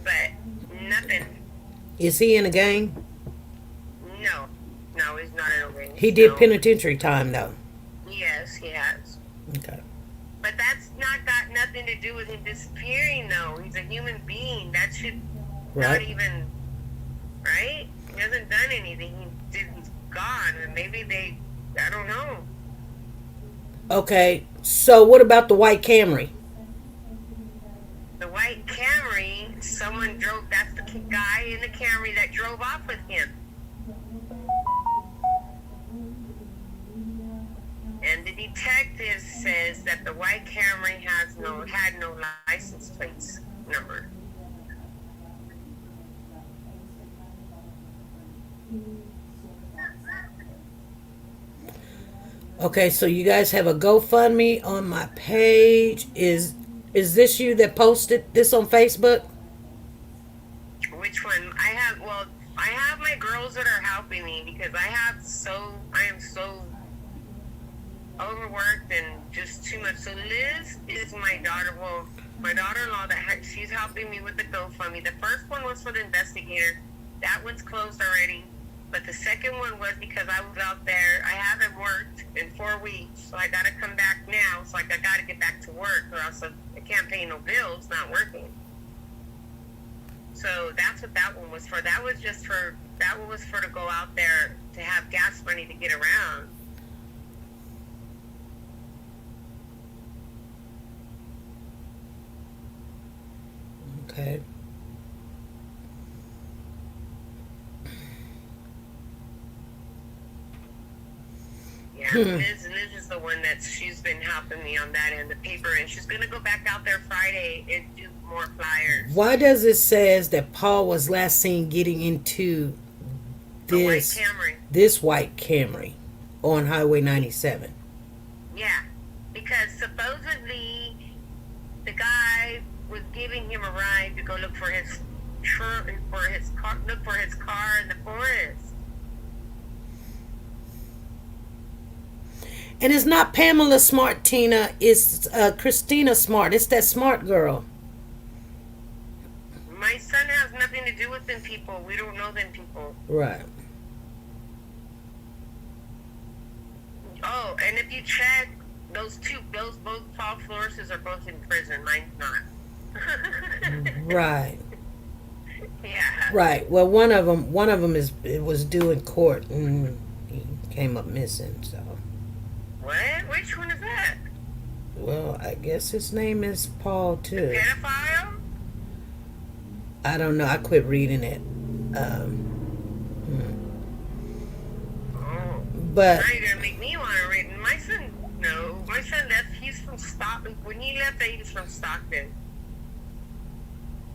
But nothing. Is he in a gang? No, he's not in a ring. He did penitentiary time, though. Yes, he has. Okay. But that's not got nothing to do with him disappearing, though. He's a human being. That should not even, right? He hasn't done anything. He's gone. And maybe I don't know. Okay, so what about the white Camry? The white Camry, someone drove, that's the guy in the Camry that drove off with him. And the detective says that the white Camry had no license plates number. Okay, so you guys have a GoFundMe on my page. Is this you that posted this on Facebook? Which one? I have my girls that are helping me because I am so overworked and just too much. So Liz is my daughter. Well, my daughter-in-law she's helping me with the GoFundMe. The first one was for the investigator. That one's closed already. But the second one was because I was out there. I haven't worked in 4 weeks, so I got to come back now. So I got to get back to work, or else I can't pay no bills not working. So that's what that one was for. That one was for to go out there to have gas money to get around. Okay. Yeah, Liz one that she's been helping me on that end, the paper, and she's gonna go back out there Friday and do more flyers. Why does it says that Paul was last seen getting into The white this Camry. this white Camry on Highway 97? Yeah, because supposedly the guy was giving him a ride to go look for his car in the forest. And it's not Pamela Smart, Tina. It's Christina Smart. It's that smart girl. My son has nothing to do with them people. We don't know them people. Right. Oh, and if you check, both Paul Flores are both in prison. Mine's not. Right. Yeah. Right. Well, one of them was due in court and he came up missing. So. What? Which one is that? Well, I guess his name is Paul too. Pedophile? I don't know. I quit reading it. Oh. But Now you're gonna make me want to read. My son, no. My son left. He's from Stockton. When he left, he was from Stockton.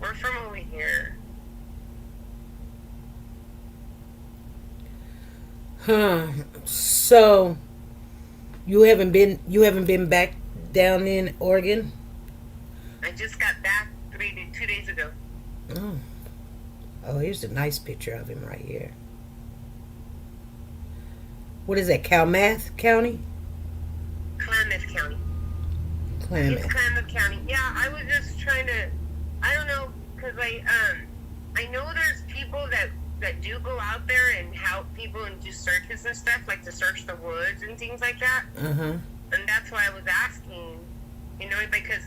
We're from over here. So you haven't been back down in Oregon? I just got back 2 days ago. Oh, here's a nice picture of him right here. What is that, Klamath County? Klamath County. Klamath. It's Klamath County. Yeah, I was just trying to. I don't know, cause I know there's people that do go out there and help people and do searches and stuff, like to search the woods and things like that. And that's why I was asking, because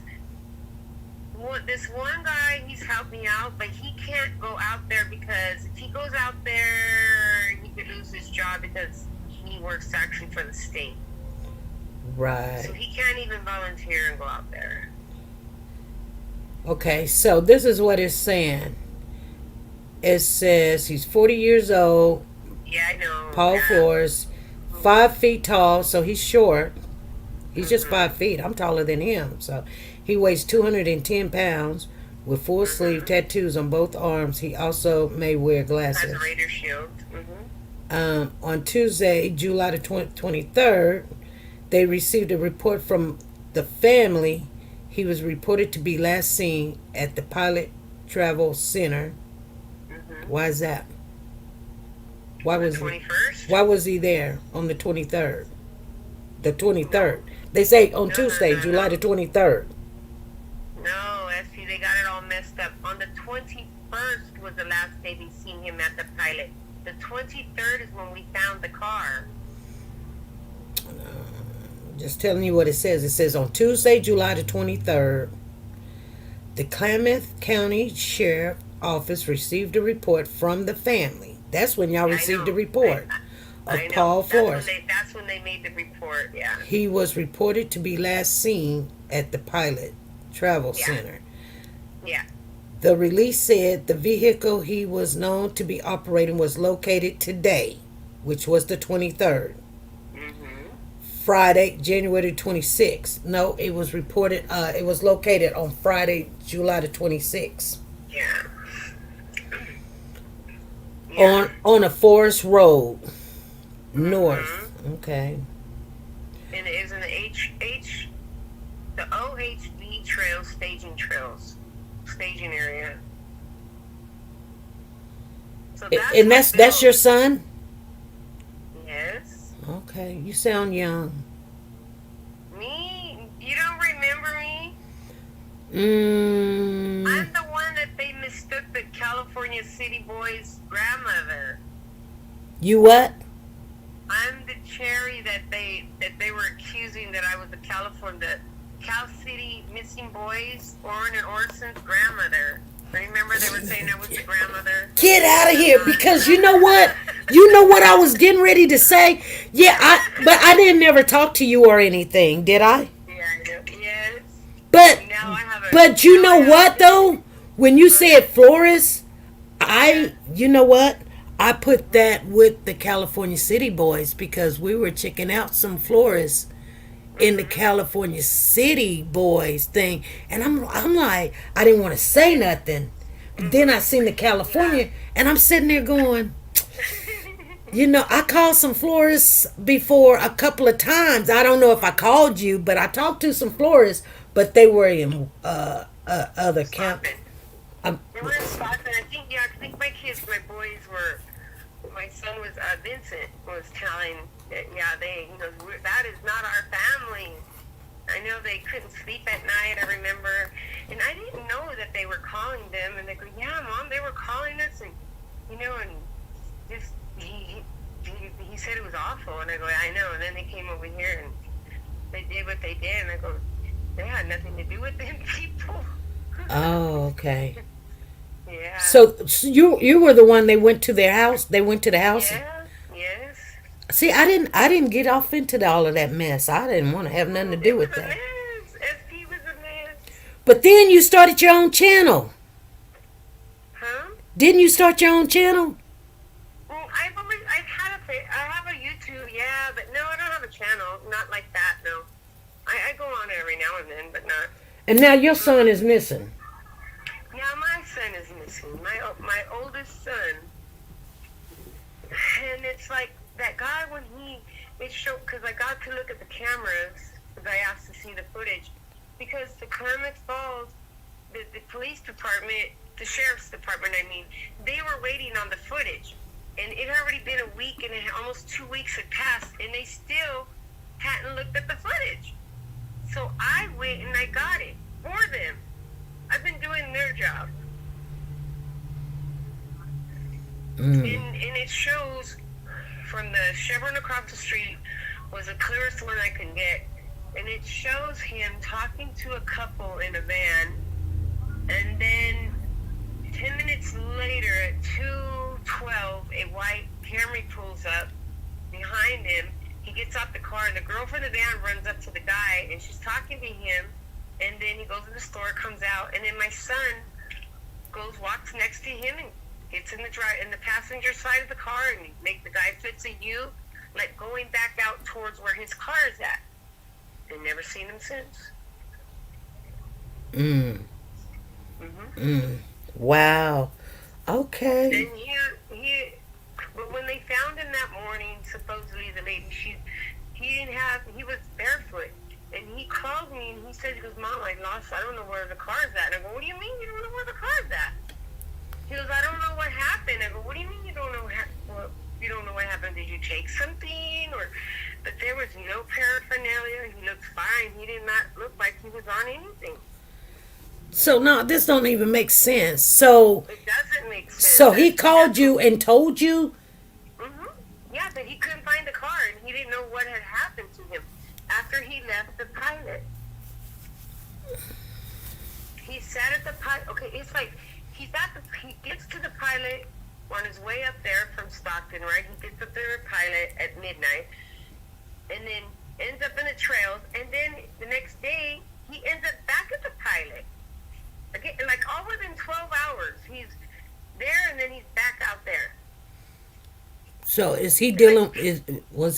this one guy, he's helped me out, but he can't go out there because if he goes out there, he could lose his job because he works actually for the state. Right. So he can't even volunteer and go out there. Okay, so this is what it's saying. It says he's 40 years old. Yeah, I know. Paul Flores, 5 feet tall, so he's short. He's just 5 feet. I'm taller than him. So he weighs 210 pounds with full sleeve tattoos on both arms. He also may wear glasses. Has a Raider shield. On Tuesday, July the 23rd, they received a report from the family. He was reported to be last seen at the Pilot Travel Center. Why is that? Why was the 21st? Why was he there on the 23rd? The 23rd. They say on Tuesday, July the 23rd. No, SP, they got it all messed up. On the 21st was the last day we seen him at the Pilot. The 23rd is when we found the car. Just telling you what it says. It says on Tuesday, July the 23rd, the Klamath County Sheriff Office received a report from the family. That's when y'all received the report of Paul Flores. That's when they made the report, yeah. He was reported to be last seen at the Pilot Travel Center. Yeah. The release said the vehicle he was known to be operating was located today, which was the 23rd. Friday, January 26th. No, it was reported, it was located on Friday, July the 26th. Yeah. On a forest road, north. Okay. And it is in the the OHV trails, staging area. So that's your son? Yes. Okay, you sound young. Me? You don't remember me? I'm the one that they mistook the California City Boys' grandmother. You what? I'm the cherry that they were accusing that I was the Cal City Missing Boys, Orrin and Orson's grandmother. Remember they were saying I was the grandmother? Get out of here, because you know what? You know what I was getting ready to say? Yeah, but I didn't never talk to you or anything, did I? Yeah, I know. Yes. But Now I have but you know what though? When you said Flores, you know what? I put that with the California City Boys because we were checking out some Flores in the California City Boys thing, and I'm like, I didn't want to say nothing, but then I seen the California, and I'm sitting there going, you know, I called some florists before a couple of times. I don't know if I called you, but I talked to some florists, but they were in other counties. They were in Stockton. I think my kids, my boys were. My son was Vincent was telling, that is not our family. I know they couldn't sleep at night. I remember, and I didn't know that they were calling them. And they go, "Yeah, Mom, they were calling us," and and just he said it was awful. And I go, "I know." And then they came over here and they did what they did. And I go, "They had nothing to do with them people." Oh, okay. Yeah. So you were the one they went to their house. They went to the house. Yeah. Yes. See, I didn't get off into all of that mess. I didn't want to have nothing to do with that. SP was a mess. But then you started your own channel. Huh? Didn't you start your own channel? Well, I have a YouTube, yeah, but no, I don't have a channel. Not like that, no. I go on every now and then, but not. And now your son is missing. Now my son is missing. My oldest son. And it's like that guy when it showed, because I got to look at the cameras, because I asked to see the footage, because the Klamath Falls, the police department, the sheriff's department, they were waiting on the footage. And it had already been a week and almost 2 weeks had passed, and they still hadn't looked at the footage. So I went and I got it for them. I've been doing their job. And it shows from the Chevron across the street was the clearest one I can get. And it shows him talking to a couple in a van. And then 10 minutes later at 2:12, a white Camry pulls up behind him. He gets out the car and the girl from the van runs up to the guy and she's talking to him. And then he goes to the store, comes out, and then my son walks next to him and gets in the passenger side of the car and the guy fits a U, like going back out towards where his car is at. And never seen him since. Wow. Okay. And but when they found him that morning, supposedly the lady, he was barefoot. And he called me and he said, he goes, "Mom, I don't know where the car's at." And I go, "What do you mean you don't know where the car's at?" He goes, "I don't know what happened." I go, "What do you mean you don't know what happened? Did you take something?" But there was no paraphernalia. He looked fine. He did not look like he was on anything. So no, this don't even make sense. So it doesn't make sense. So he called you and told you? Yeah, that he couldn't find the car and he didn't know what had happened to him after he left the pilot. He sat at the pilot. Okay, it's like he gets to the pilot on his way up there from Stockton, right? He gets up there at pilot at midnight and then ends up in the trails, and then the next day he ends up back at the pilot. Again, like all within 12 hours. He's there and then he's back out there. So was he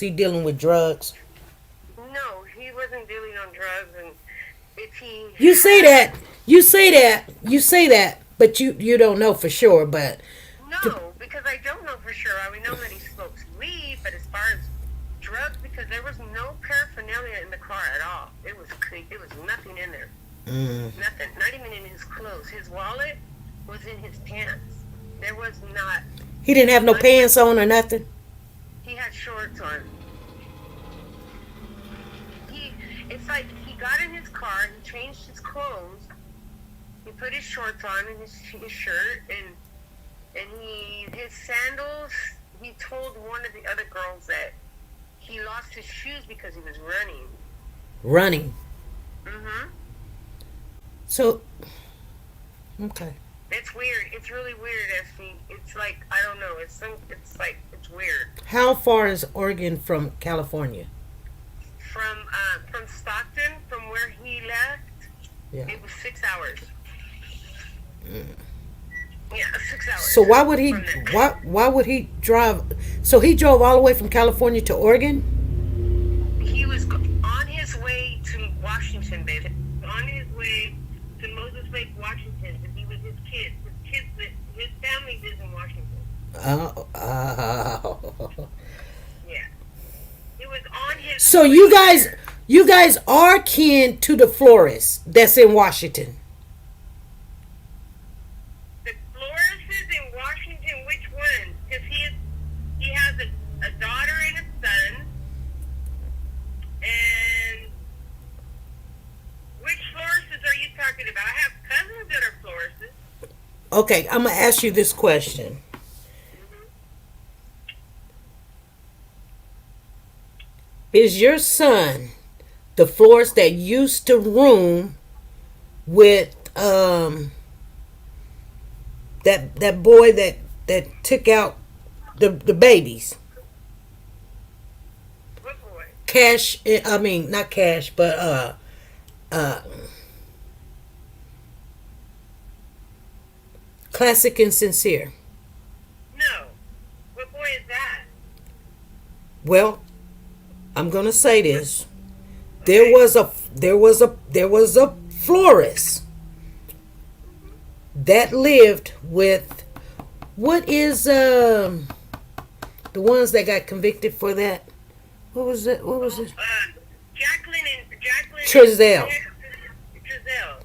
dealing with drugs? No, he wasn't dealing on drugs, and if he You say that, but you don't know for sure, but no, because I don't know for sure. I know that he smokes weed, but as far as drugs, because there was no paraphernalia in the car at all. It was nothing in there. Nothing, not even in his clothes. His wallet was in his pants. There was not. He didn't have no pants on or nothing? He had shorts on. It's like he got in his car, he changed his clothes, he put his shorts on and his shirt, and his sandals. He told one of the other girls that he lost his shoes because he was running. Running? Mm-hmm. So, okay. It's weird. It's really weird, Esme. It's like, I don't know. It's weird. How far is Oregon from California? From Stockton, from where he left, It was 6 hours. Yeah, 6 hours. So why would he drive? So he drove all the way from California to Oregon? He was on his way kids. His family lives in Washington. Oh. Yeah. It was on his. So you guys are kin to the florist that's in Washington. The florist is in Washington. Which one? Because he has a daughter and a son. And which florists are you talking about? I have cousins that are florists. Okay, I'm gonna ask you this question. Is your son the florist that used to room with that boy that took out the babies? What boy? Cash, I mean not Cash, but Classic and Sincere. No. What boy is that? Well, I'm gonna say this. There was a florist that lived with what is the ones that got convicted for that? What was it? What was it? Jacqueline. Trezell. Trezell.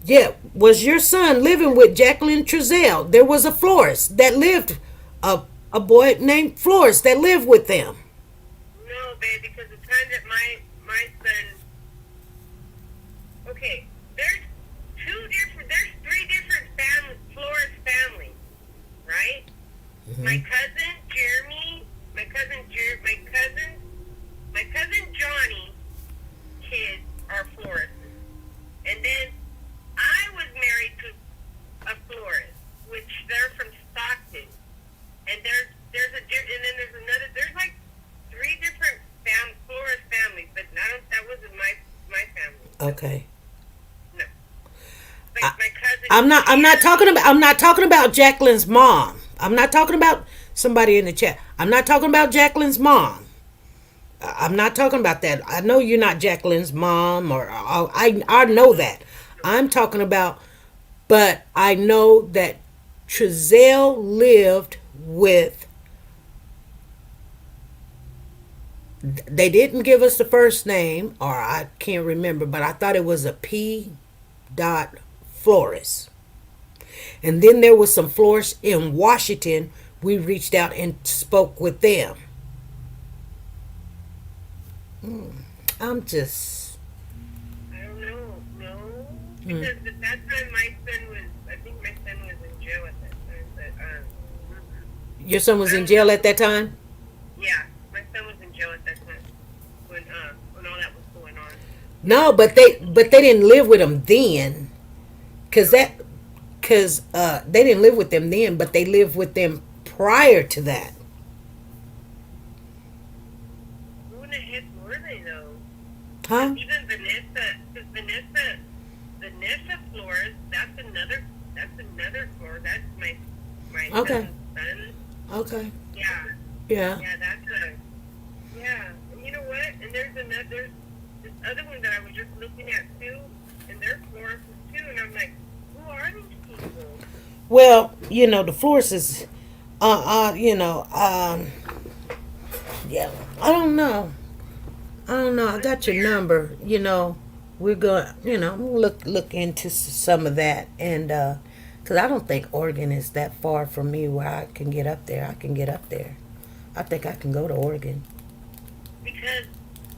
Yeah, was your son living with Jacqueline Trezell? There was a florist that lived a boy named Florist that lived with them. No, babe, because the time that my son. Okay, there's three different florist families, right? Mm-hmm. My cousin Jeremy, my cousin Johnny, kids are florists, and then I was married to a florist, which they're from Stockton, and there's like three different florist families, but that wasn't my family. Okay. No. Like my cousin. I'm not talking about Jacqueline's mom. I'm not talking about somebody in the chat. I'm not talking about Jacqueline's mom. I'm not talking about that. I know you're not Jacqueline's mom, or I know that. I'm talking about, but I know that Trezell lived with. They didn't give us the first name, or I can't remember, but I thought it was a P. Florist. And then there was some florists in Washington. We reached out and spoke with them. I'm just. I don't know. No. Because at that time I think my son was in jail at that time. But, Your son was in jail at that time? yeah, my son was in jail at that time when all that was going on. No, but they didn't live with him then. Cause they didn't live with them then, but they lived with them prior to that. Who in the heck were they though? Huh? Even Vanessa Flores, that's another floor. That's my Okay. son. Okay. Yeah. Yeah. Yeah, and you know what? And there's this other one that I was just looking at too, and they're florists too, and I'm like, who are these people? Well, the florist is, yeah. I don't know. I got your number. We're going. Look into some of that, and because I don't think Oregon is that far from me where I can get up there. I can get up there. I think I can go to Oregon. Because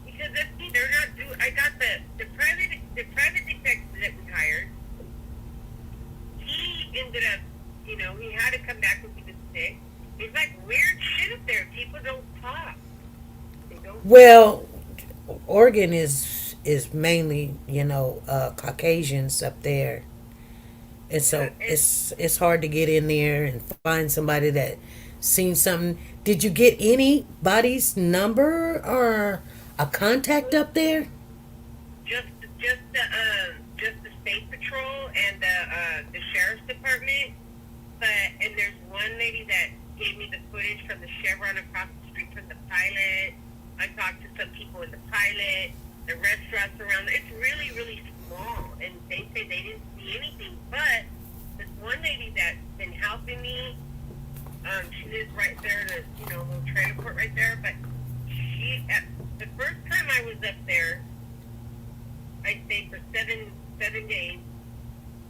if they're not doing, I got the private detective that we hired. He ended up, he had to come back with the stick. It's like weird shit up there. People don't talk. They don't. Well, Oregon is mainly Caucasians up there, and so it's hard to get in there and find somebody that seen something. Did you get anybody's number or a contact up there? Just the state patrol and the sheriff's department. And there's one lady that gave me the footage from the Chevron across the street from the pilot. I talked to some people in the pilot, the restaurants around. It's really, really small, and they say they didn't see anything. But this one lady that's been helping me. She lives right there, the little trailer court right there. But the first time I was up there, I stayed for seven days.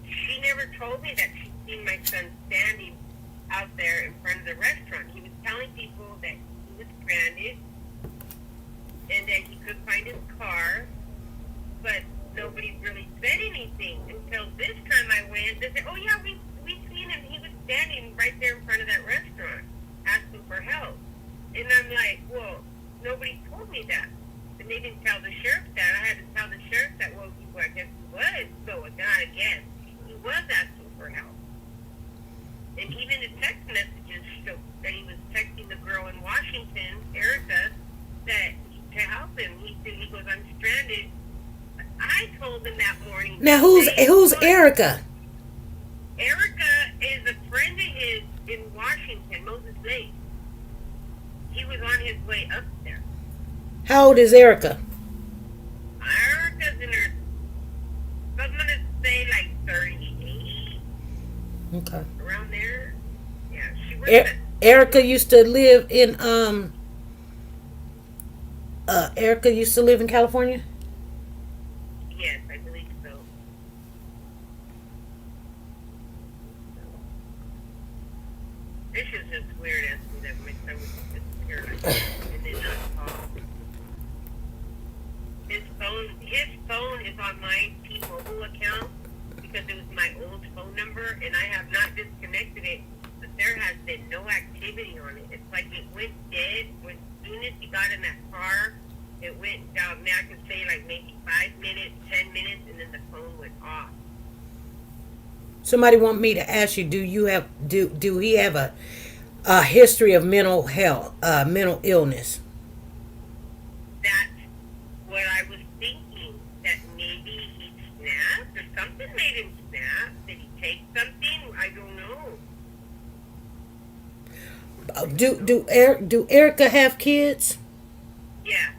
She never told me that she'd seen my son standing out there in front of the restaurant. He was telling people that he was stranded and that he couldn't find his car, but nobody really said anything until this time I went. They said, "Oh yeah, we seen him. He was standing right there in front of that restaurant, asking for help." And I'm like, "Well, nobody told me that." And they didn't tell the sheriff that. I had to tell the sheriff that. Well, I guess he was. So not again. He was asking for help. And even the text messages showed that he was texting the girl in Washington, Erica, that to help him. He goes, "I'm stranded." I told him that morning. Now, who's Erica? Erica is a friend of his in Washington, Moses Lake. He was on his way up there. How old is Erica? Erica's in her, I'm going to say like 38. Okay. Around there. Yeah, she works Erica used to live in Erica used to live in California? Yes, I believe so. This is just weird as to that my son was disappeared and then not called. His phone is on my T-Mobile account because it was my old phone number, and I have not disconnected it, but there has been no activity on it. It's like it went dead as soon as he got in that car. It went down. Now I can say like maybe 5 minutes, 10 minutes, and then the phone went off. Somebody want me to ask you, do he have a history of mental health, mental illness? That's what I was thinking. That maybe he snapped or something made him snap. Did he take something? I don't know. Do Erica have kids? Yeah.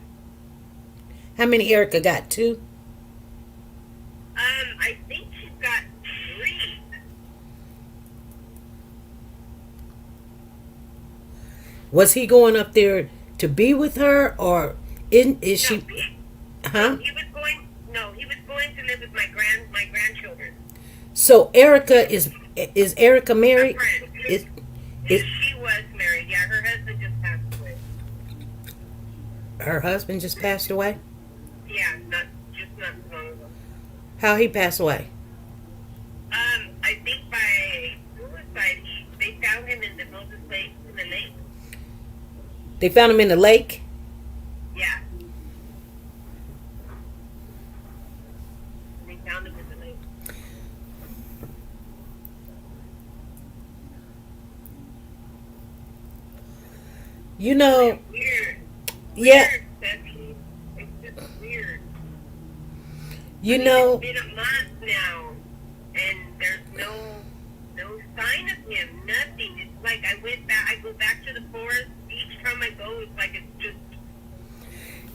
How many Erica got? 2? I think she's got 3. Was he going up there to be with her, or is she? Huh? He was going to live with my grandchildren. So Erica is Erica married? My friend. She was married. Yeah, her husband just passed away. Her husband just passed away? Yeah, not so long ago. How he passed away? I think by suicide. They found him in the Moses Lake, in the lake. They found him in the lake? Yeah. They found him in the lake. You know, Weird. yeah. Weird, Stephanie. It's just weird. You know, It's been a month now, and there's no sign of him. Nothing. It's like I go back to the forest. Each time I go, it's like it's just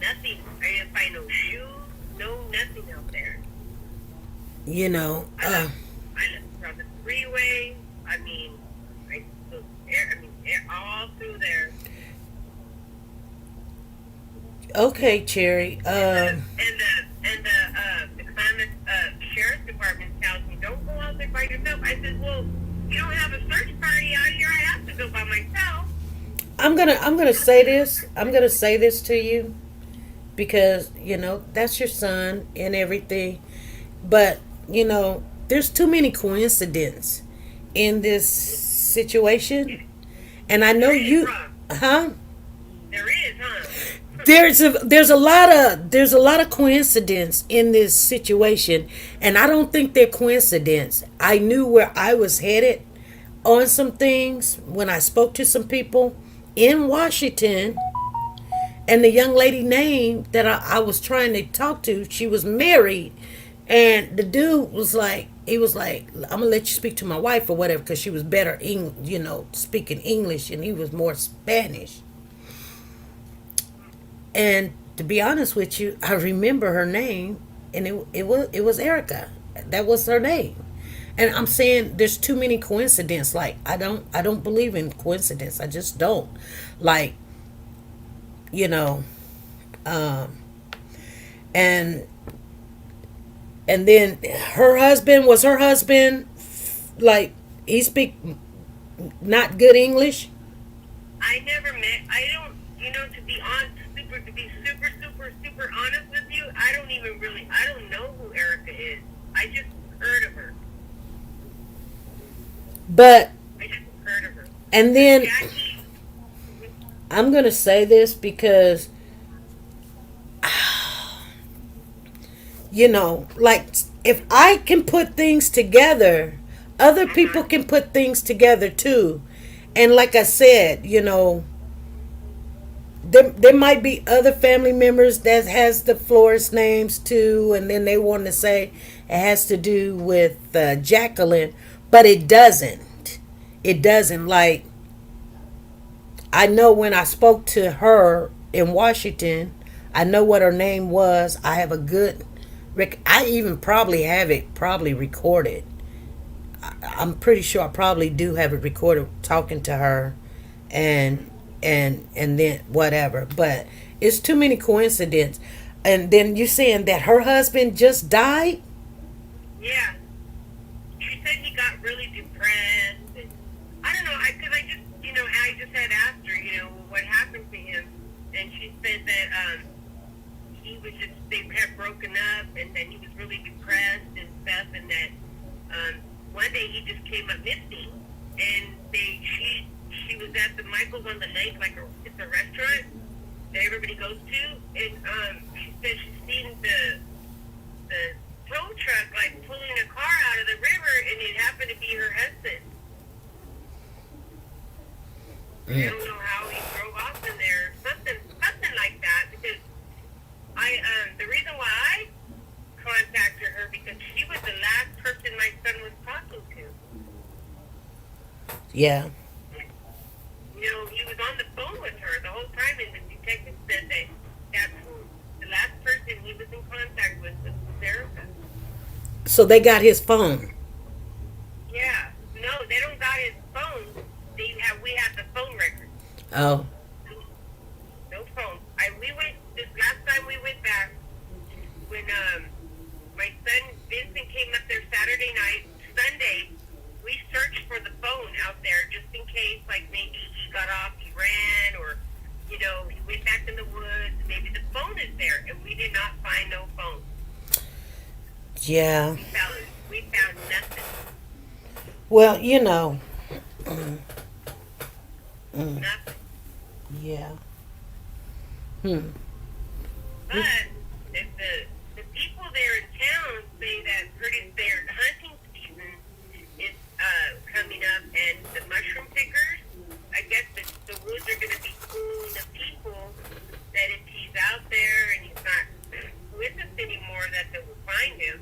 nothing. I didn't find no shoes, nothing out there. you know, I left from the freeway. I mean, all through there. okay, Cherry. And the Klamath Sheriff's Department tells me, don't go out there by yourself. I said, well, you don't have a search party out here. I have to go by myself. I'm gonna say this. I'm gonna say this to you because that's your son and everything, but there's too many coincidences in this situation, and I know you, huh? There is, huh? There's a lot of coincidence in this situation, and I don't think they're coincidence. I knew where I was headed on some things when I spoke to some people in Washington, and the young lady name that I was trying to talk to, she was married, and the dude was like, I'm gonna let you speak to my wife or whatever, because she was better speaking English, and he was more Spanish. And to be honest with you, I remember her name, and it was Erica. That was her name. And I'm saying there's too many coincidences. Like I don't believe in coincidence. I just don't. Like, you know, um and then her husband like he speak not good English. I never met. I don't. To be honest, to be super, super, super honest with you, I don't even really. I don't know who Erica is. I just heard of her. But I just heard of her. and then Jackie. I'm going to say this because like if I can put things together, other people can put things together too. And like I said, there might be other family members that has the florist names too, and then they want to say it has to do with Jacqueline, but it doesn't. It doesn't. Like, I know when I spoke to her in Washington, I know what her name was. I have a good I even probably have it probably recorded. I'm pretty sure I probably do have it recorded talking to her, and then whatever. But it's too many coincidences. And then you saying that her husband just died? Yeah. She said he got really depressed. And I don't know. Because I just had asked her, what happened to him, and she said that they had broken up, and that he was really depressed and stuff, and that one day he just came up missing, and she was at the Michael's on the Lake, it's a restaurant that everybody goes to, and she said she's seen the tow truck pulling a car out of the river, and it happened to be her husband. I don't know how he drove off in there, something like that, because the reason why I contacted her, because she was the last person my son was talking to. Yeah. He was on the phone with her the whole time, and the detective said that that's who the last person he was in contact with was Erica. So they got his phone. Yeah. No, they don't got his phone. We have the phone record. Oh. No phone. This last time we went back, when my son Vincent came up there Saturday night, Sunday, we searched for the phone out there just in case, maybe he got off, he ran, or, he went back in the woods, maybe the phone is there, and we did not find no phone. Yeah. We found nothing. Well, Nothing. Yeah. But if the people there in town say that their hunting season is coming up, and the mushroom pickers, I guess the woods are going to be full of people, that if he's out there and he's not with us anymore, that they will find him,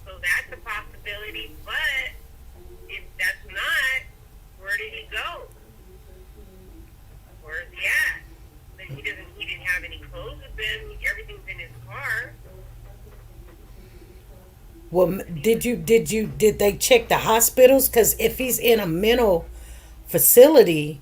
So that's a possibility. But if that's not, where did he go? Where's he at? He didn't have any clothes with him. Everything's in his car. Well, did they check the hospitals? Because if he's in a mental facility,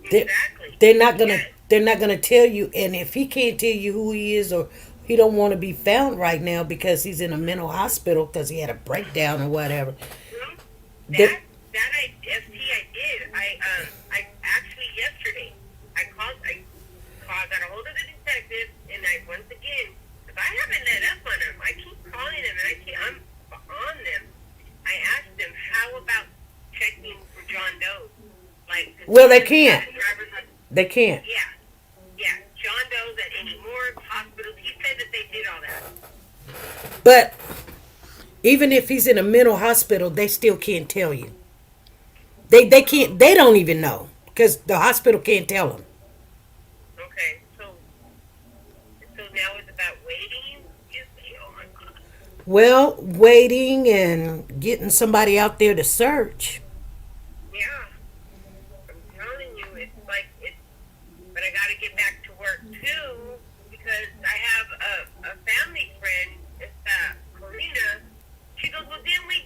Exactly. they're not gonna tell you. And if he can't tell you who he is, or he don't want to be found right now because he's in a mental hospital because he had a breakdown or whatever. That I did. I actually yesterday I got a hold of the detective, and once again, because I haven't let up on him. I keep calling him, and I'm on them. I asked them, how about checking for John Doe? Well, they can't. They can't. Yeah. John Doe's at any morgue, hospitals. He said that they did all that. But even if he's in a mental hospital, they still can't tell you. They can't. They don't even know because the hospital can't tell them. Okay, so now it's about waiting. Oh my God. Well, waiting and getting somebody out there to search. Yeah, I'm telling you, but I got to get back to work too, because I have a family friend, it's Karina. She goes, well, didn't we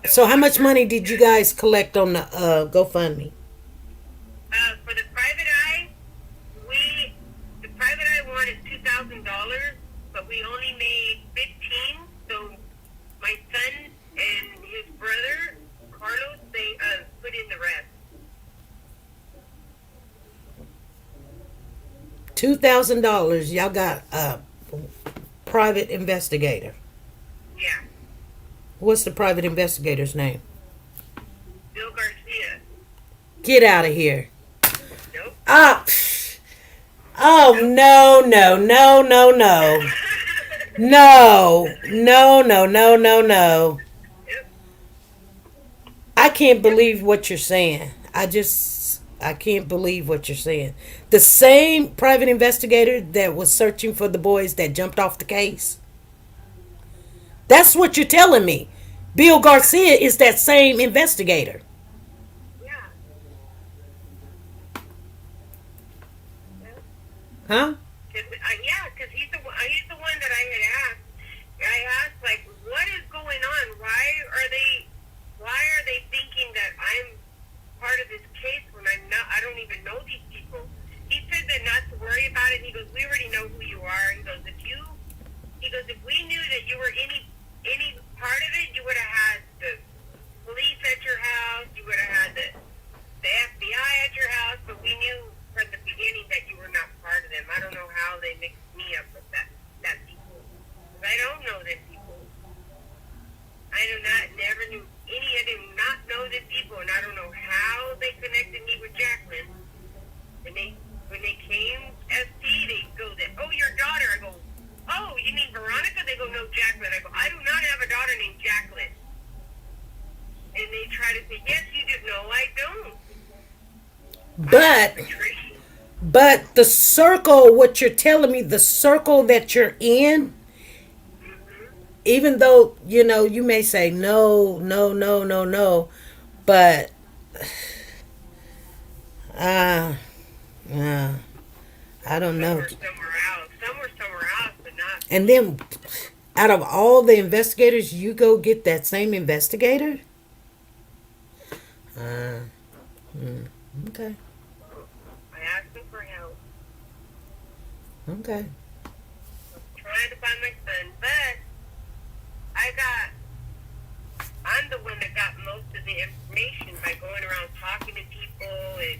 So how much money did you guys collect on the GoFundMe? For the private eye, the private eye wanted $2,000, but we only made 15. So my son and his brother Carlos, they put in the rest. $2,000. Y'all got a private investigator. Yeah. What's the private investigator's name? Bill Garcia. Get out of here. Nope. Ah. Oh, no. No. Yep. I can't believe what you're saying. I can't believe what you're saying. The same private investigator that was searching for the boys that jumped off the case. That's what you're telling me. Bill Garcia is that same investigator. Yeah. Huh? Because he's the one that I had asked. I asked, like, what is going on? Why are they thinking that I'm part of this case when I'm not? I don't even know these people. He said that not to worry about it. He goes, we already know who you are. He goes, if we knew that you were any part of it, you would have had the police at your house. You would have had the FBI at your house. But we knew from the beginning that you were not part of them. I don't know how they mixed me up with that people. I don't know them people. I never knew any. I did not know them people, and I don't know how they connected me with Jacqueline. When they came, ST, they go that, oh, your daughter. I go, oh, you mean Veronica? They go, no, Jacqueline. I go, I do not have a daughter named Jacqueline. And they try to say, yes, you do. No, I don't. But the circle, what you're telling me, the circle that you're in, even though, you may say no, but I don't know. Some were somewhere else, but not. And then, out of all the investigators, you go get that same investigator? Okay. I asked him for help. Okay. Trying to find my son, but I'm the one that got most of the information by going around talking to people, and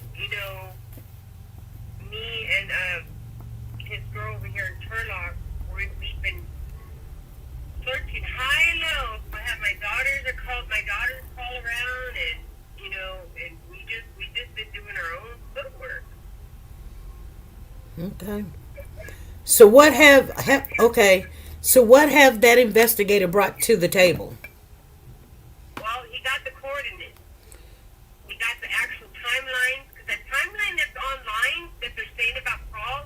me and his girl over here in Turlock, we've been searching high and low. I have my daughters call around, and and we just been doing our own footwork. Okay. So what have that investigator brought to the table? Well, he got the coordinates. He got the actual timeline, because that timeline that's online that they're saying about Paul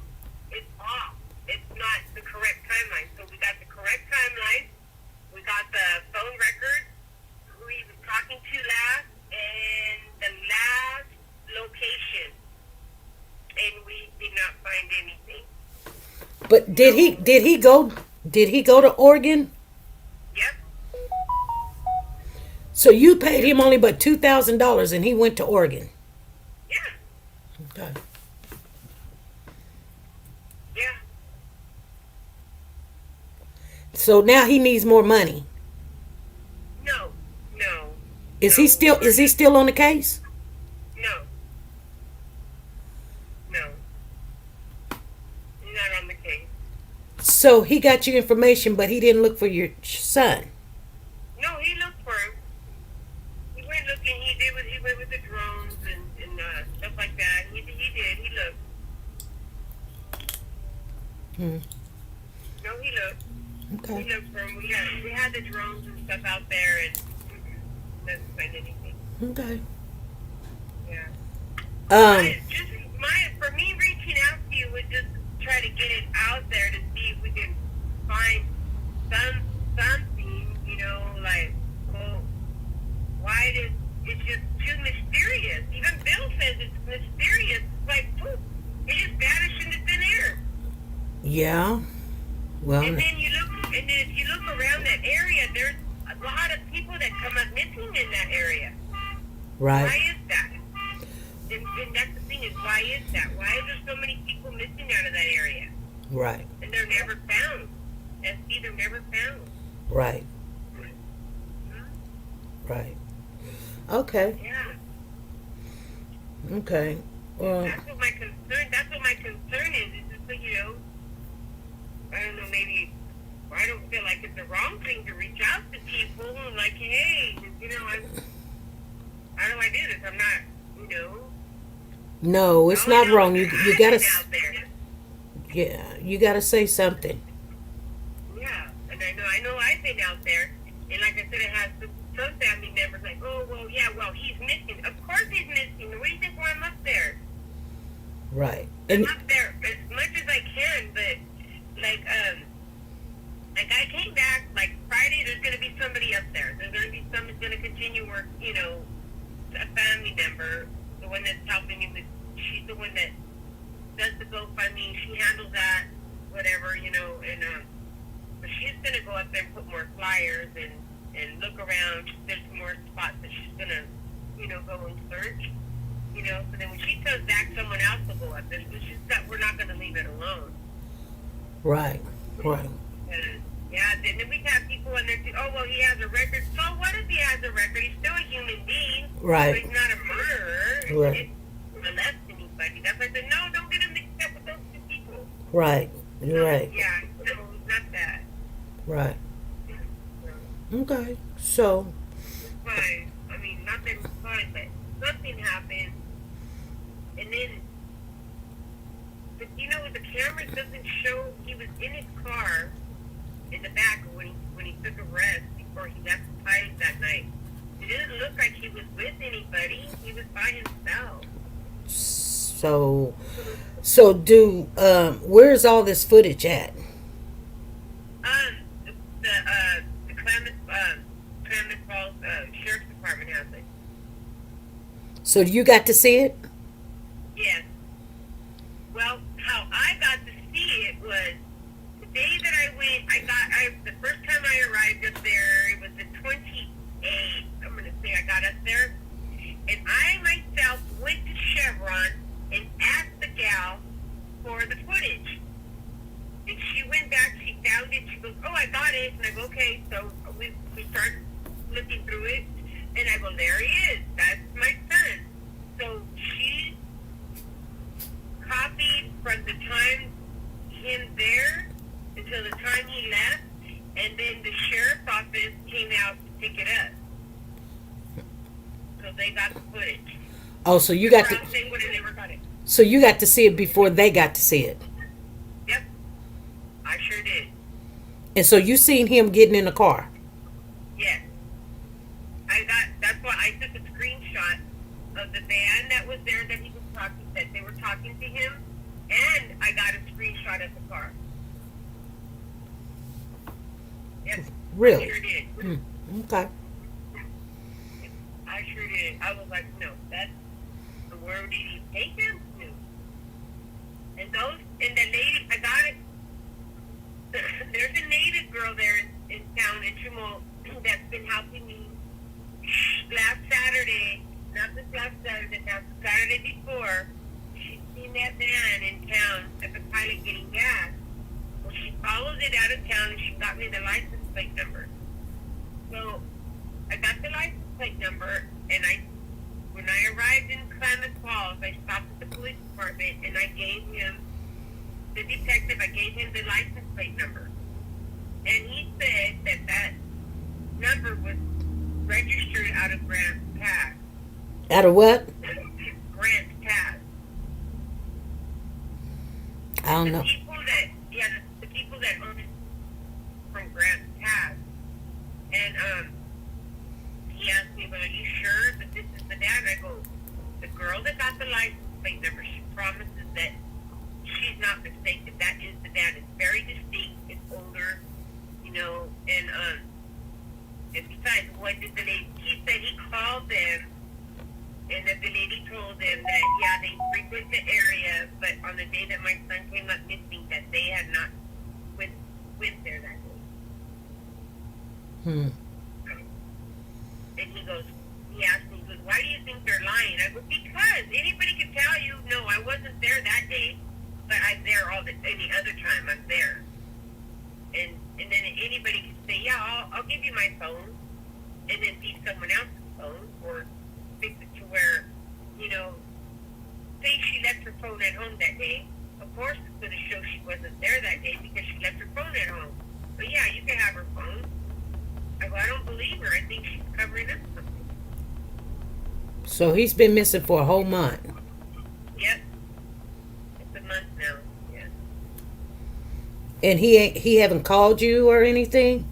is off. It's not the correct timeline. So we got the correct timeline. We got the phone record, who he was talking to last, and the last location. And we did not find anything. But did he go to Oregon? Yep. So you paid him only but $2,000 and he went to Oregon. Yeah. Okay. Yeah. So now he needs more money. No. Is he still on the case? No. He's not on the case. So he got your information, but he didn't look for your son. No, he looked for him. He went looking. He went with the drones and stuff like that. He did. He looked. No, he looked. Okay. He looked for him. We had the drones and stuff out there, and didn't find anything. Okay. Yeah. For me reaching out to you would just try to get it out there to see if we can find something, like, well, why it's just too mysterious. Even Bill says it's mysterious. It's like, poof, it just vanished into thin air. Yeah. Well. And then if you look around that area, there's a lot of people that come up missing in that area. Right. Why is that? And that's the thing is, why is that? Why is there so many people missing out of that area? Right. And they're never found. SC, they're never found. Right. Hmm? Right. Okay. Yeah. Okay. Well, That's what my concern is. Is just that, I don't know, maybe I don't feel like it's the wrong thing to reach out to people and like, hey, how do I do this? I'm not, no, it's all I not know wrong. is You that you I've gotta been out there. yeah, you gotta say something. Yeah, and I know I've been out there, and like I said, it has some family members like, oh, well, yeah, well, he's missing. Of course he's missing. What do you think why I'm up there? Right. I'm And up there as much as I can, but like I came back like Friday. There's gonna be somebody up there. There's gonna be someone that's gonna continue work. A family member, the one that's helping me with. She's the one that does the GoFundMe. She handles that, whatever, and but she's gonna go up there and put more flyers and look around. There's some more spots that she's gonna, go and search. So then when she comes back, someone else will go up there. It's just that we're not gonna leave it alone. right. Right. Yeah, then we have people in there too. Oh, well, he has a record. So what if he has a record? He's still a human being. Right. So he's not a murderer. Right. He didn't molest anybody. That's why I said, no, don't get him mixed up with those two people. Right. You're right. Yeah, no, it's not that. Right. So, Okay. So it's fine. I mean, not that it's fine, but something happened. And then, but the camera doesn't show he was in his car in the back when he took a rest before he left the pilot that night. It didn't look like he was with anybody. He was by himself. so do where's all this footage at? The Klamath Falls Sheriff's Department has it. So you got to see it? Yes. Well, how I got to see it was the day that I went. The first time I arrived up there, it was the 28th. I'm going to say I got up there, and I myself went to Chevron and asked the gal for the footage. And she went back. She found it. She goes, "Oh, I got it." And I go, "Okay." So we start looking through it, and I go, "There he is. That's my son." So she copied from the time him there until the time he left, and then the sheriff's office came out to pick it up. So they got the footage. Oh, so you got to They would have never got it. so you got to see it before they got to see it. Yep, I sure did. And so you seen him getting in the car. Yes. That's why I took a screenshot of the van that was there that he was talking, that they were talking to him, and I got a screenshot of the car. Yep. Really? I sure did. Okay. I sure did. I was like, no, that's the word did he take him to? And the lady, I got it. There's a native girl there in town in Chumol that's been helping me last Saturday, not this last Saturday, now the Saturday before. She's seen that van in town at the pilot getting gas. Well, she followed it out of town and she got me the license plate number. So I got the license plate number, and when I arrived in Klamath Falls, I stopped at the police department and I gave him the detective. I gave him the license plate number, and he said that number was registered out of Grant Pass. Out of what? Grant Pass. I don't know. The people that own it from Grant Pass, and he asked me, "Well, are you sure that this is the dad?" I go, "The girl that got the license plate number, she promises that she's not mistaken. That is the dad. It's very distinct. It's older, and besides, what did the lady? He said he called them, and that the lady told them that they frequent the area, but on the day that my son came up missing, that they had not went there that day." why do you think they're lying? I go, because anybody can tell you, no, I wasn't there that day, but I'm there any other time I'm there. And then anybody can say, yeah, I'll give you my phone, and then be someone else's phone, or fix it to where, say she left her phone at home that day. Of course, it's going to show she wasn't there that day because she left her phone at home. But yeah, you can have her phone. I go, I don't believe her. I think she's covering up something. So he's been missing for a whole month. Yep. It's a month now. Yeah. And he haven't called you or anything?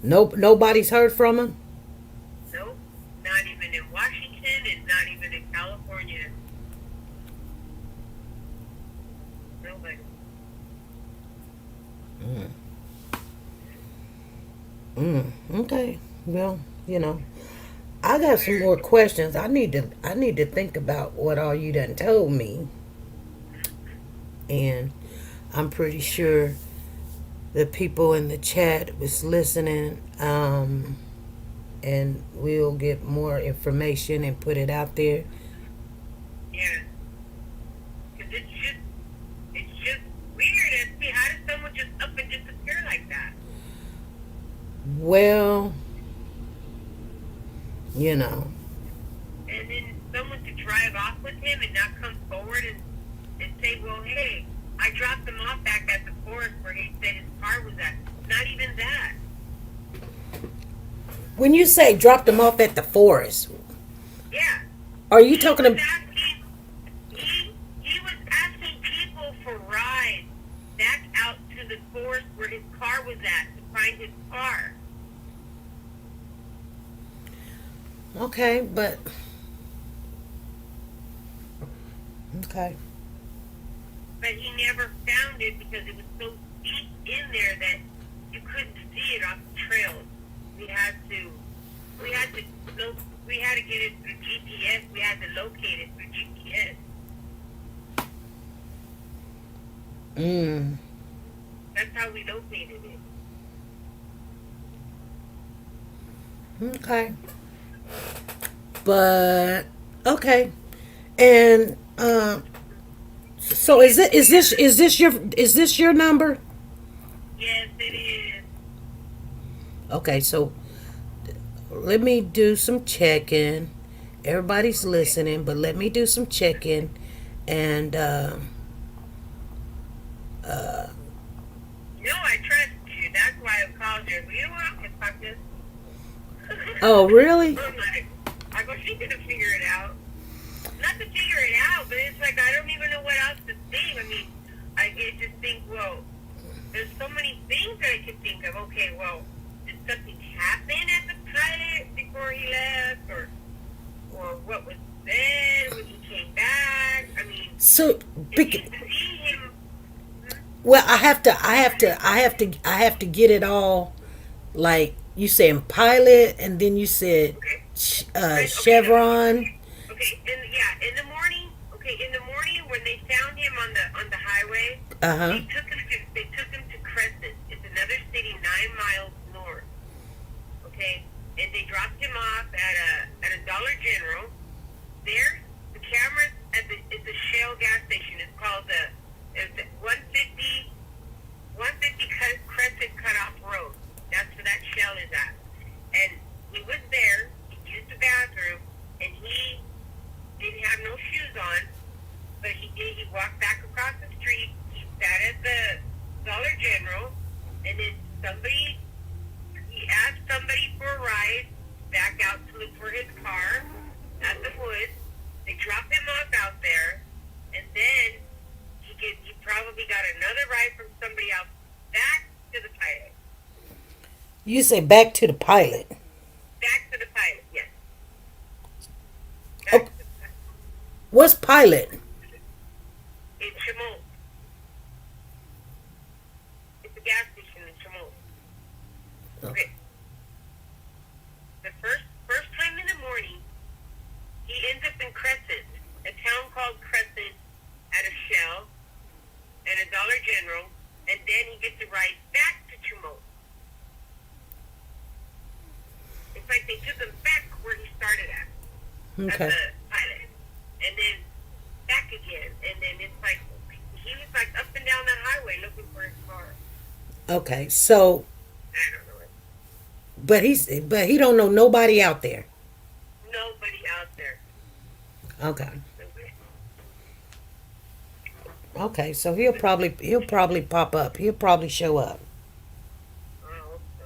Nope. Nobody's heard from him? Nope. Not even in Washington and not even in California. Nobody. Okay. Well, I got some more questions. I need to think about what all you done told me. And I'm pretty sure the people in the chat was listening. And we'll get more information and put it out there. Yeah. Because it's just weird. See, how does someone just up and disappear like that? Well, And then someone to drive off with him and not come forward and say, well, hey, I dropped him off back at the forest where he said his car was at. Not even that. when you say dropped him off at the forest, Yeah. are you talking about? He was asking people for rides back out to the forest where his car was at to find his car. Okay, but okay. But he never found it because it was so deep in there that you couldn't see it off the trail. We had to get it through GPS. We had to locate it through GPS. That's how we located it. Okay. But okay. And so is this your number? Yes, it is. Okay, so let me do some checking. Everybody's listening, but let me do some checking. And No, I trust you. That's why I called you. You know what? I fuck this. oh, really? I go, she's gonna figure it out. Not to figure it out, but it's like I don't even know what else to think. I mean, I just think, well, there's so many things that I could think of. Okay, well, did something happen at the pilot before he left, or what was said when he came back? I mean, So, if you see him. well, I have to get it all. Like you saying pilot, and then you said Chevron. Okay, in the morning. Okay, in the morning when they found him on the highway, they took him to Crescent. It's another city 9 miles north. Okay, and they dropped him off at a Dollar General. There, the cameras it's a Shell gas station. It's called it's 150 Crescent Cutoff Road. That's where that Shell is at. And he was there. He used the bathroom, and he didn't have no shoes on, but he did. He walked back across the street. He sat at the Dollar General, and then he asked somebody for a ride back out to look for his car at the woods. They dropped him off out there, and then he probably got another ride from somebody else back to the pilot. You say back to the pilot. Back to the pilot, yes. Oh, what's pilot? In Chemont. It's a gas station in Chemont. Okay. The first time in the morning, he ends up in Crescent, a town called Crescent, at a Shell and a Dollar General, and then he gets a ride back to Chemont. It's like they took him back where he started as Okay. a pilot, and then back again, and then it's like he was like up and down that highway looking for his car. Okay. So, I don't know. but he don't know nobody out there. Nobody out there. Okay. Nobody. Okay. So he'll probably pop up. He'll probably show up. I hope so.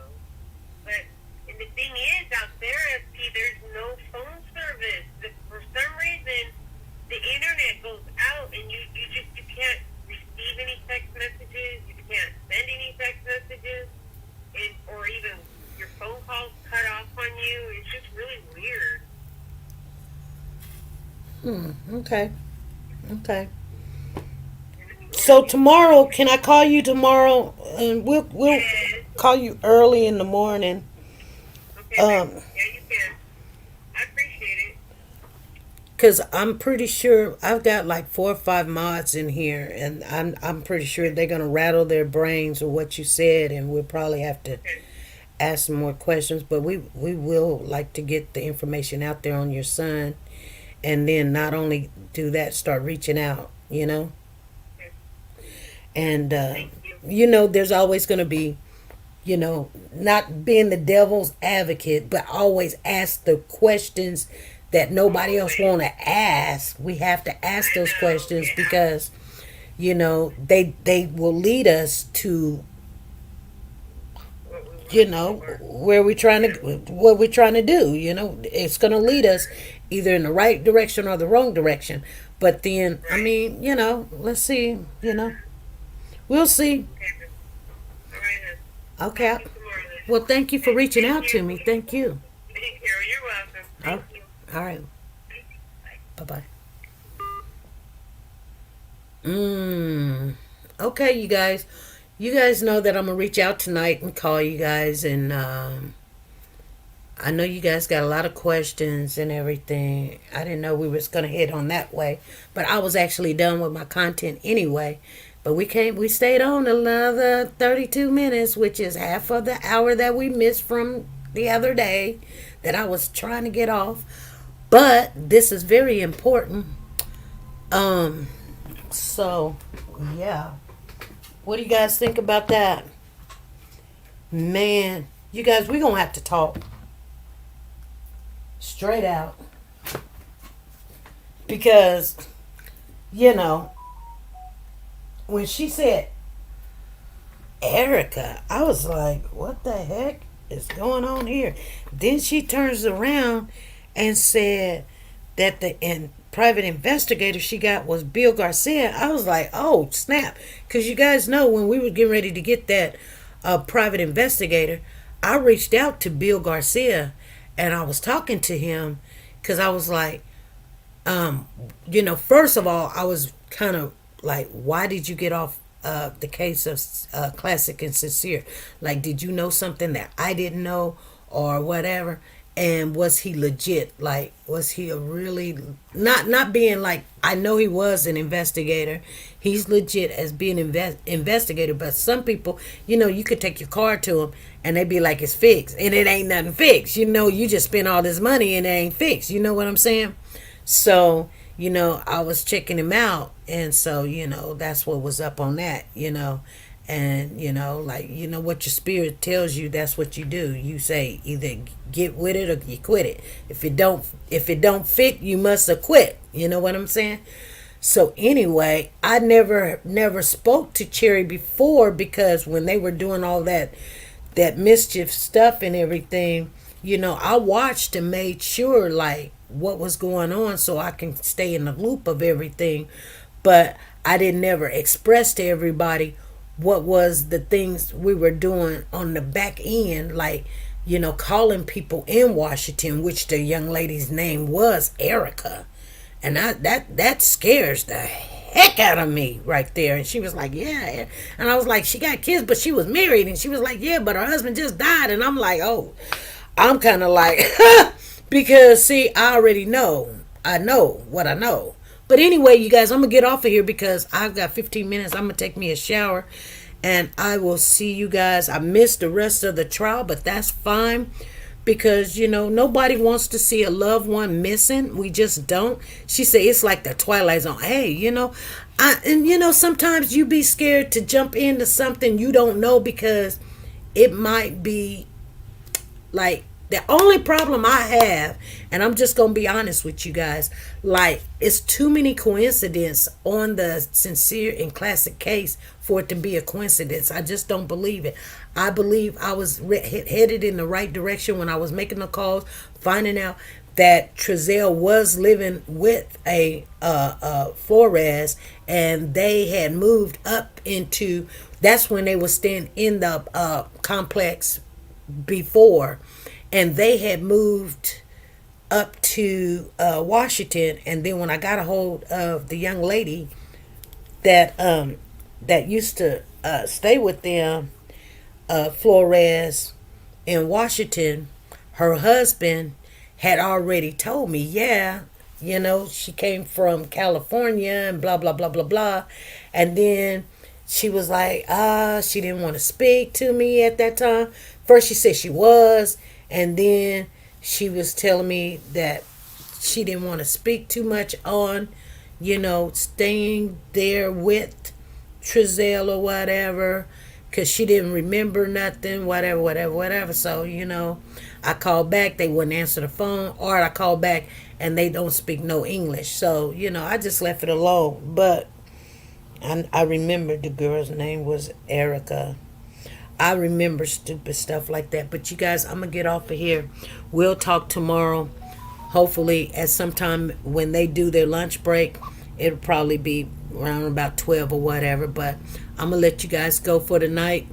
But and the thing is, out there, see, there's no phone service. For some reason, the internet goes out, and you can't receive any text messages. You can't send any text messages, and or even your phone calls cut off on you. It's just really weird. Okay. Okay. So tomorrow, can I call you tomorrow? And we'll Yes. call you early in the morning. Okay. Um, Yeah, you can. I appreciate it. Cause I'm pretty sure I've got like 4 or 5 mods in here, and I'm pretty sure they're gonna rattle their brains with what you said, and we'll probably have to Okay. ask some more questions. But we will like to get the information out there on your son, and then not only do that, start reaching out. Okay. And Thank you. there's always gonna be, not being the devil's advocate, but always ask the questions that nobody else Always. want to ask. We have to ask I those know. questions Yeah. because they will lead us to What we want for. where we're trying to what we're trying to do. It's going to lead us either in the right direction or the wrong direction. But then, I Right. mean, let's see. We'll see. Okay. All right. Then. Okay. Talk to you tomorrow, then. Well, thank you for reaching Thank out to you. me. Thank you. Thank you. You're welcome. Thank you. All right. Bye. Bye bye. Okay, you guys. You guys know that I'm gonna reach out tonight and call you guys, and I know you guys got a lot of questions and everything. I didn't know we was gonna hit on that way, but I was actually done with my content anyway. But we stayed on another 32 minutes, which is half of the hour that we missed from the other day that I was trying to get off. But this is very important. So yeah. What do you guys think about that? Man, you guys, we're gonna have to talk. Straight out. Because, when she said Erica, I was like, what the heck is going on here? Then she turns around and said that the private investigator she got was Bill Garcia. I was like, oh, snap. Because you guys know when we were getting ready to get that private investigator, I reached out to Bill Garcia and I was talking to him because I was like, first of all, I was kind of like, why did you get off the case of Classic and Sincere? Like, did you know something that I didn't know or whatever? And was he legit? Like, was he a really not being like, I know he was an investigator. He's legit as being investigator. But some people, you could take your car to them and they be like, it's fixed, and it ain't nothing fixed. You just spent all this money and it ain't fixed. You know what I'm saying? So I was checking him out, and so that's what was up on that. And what your spirit tells you, that's what you do. You say either get with it or you quit it. If it don't fit, you must have quit. You know what I'm saying? So anyway, I never spoke to Cherry before because when they were doing all that mischief stuff and everything, I watched and made sure like what was going on so I can stay in the loop of everything. But I didn't never express to everybody what was the things we were doing on the back end, like calling people in Washington, which the young lady's name was Erica, and that scares the heck out of me right there. And she was like, yeah, and I was like, she got kids but she was married, and she was like, yeah, but her husband just died. And I'm like, oh, I'm kind of like because see, I already know what I know. But anyway, you guys, I'm going to get off of here because I've got 15 minutes. I'm going to take me a shower and I will see you guys. I missed the rest of the trial, but that's fine because, nobody wants to see a loved one missing. We just don't. She said it's like the Twilight Zone. Hey, sometimes you be scared to jump into something you don't know, because it might be like, the only problem I have, and I'm just going to be honest with you guys, like, it's too many coincidences on the sincere and classic case for it to be a coincidence. I just don't believe it. I believe I was headed in the right direction when I was making the calls, finding out that Trezell was living with a Flores, and they had moved up into, that's when they were staying in the complex before, and they had moved up to Washington. And then when I got a hold of the young lady that used to stay with them, Flores, in Washington, her husband had already told me, she came from California and blah blah blah blah blah. And then she was like, she didn't want to speak to me at that time. First she said she was, and then she was telling me that she didn't want to speak too much on, staying there with Trezell or whatever, because she didn't remember nothing, whatever. So, I called back, they wouldn't answer the phone, or I called back and they don't speak no English. So, I just left it alone. But I remember the girl's name was Erica. I remember stupid stuff like that. But you guys, I'm going to get off of here. We'll talk tomorrow. Hopefully at some time when they do their lunch break. It'll probably be around about 12 or whatever. But I'm going to let you guys go for the night.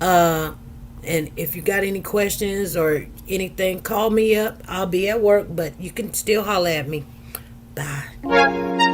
And if you got any questions or anything, call me up. I'll be at work, but you can still holler at me. Bye.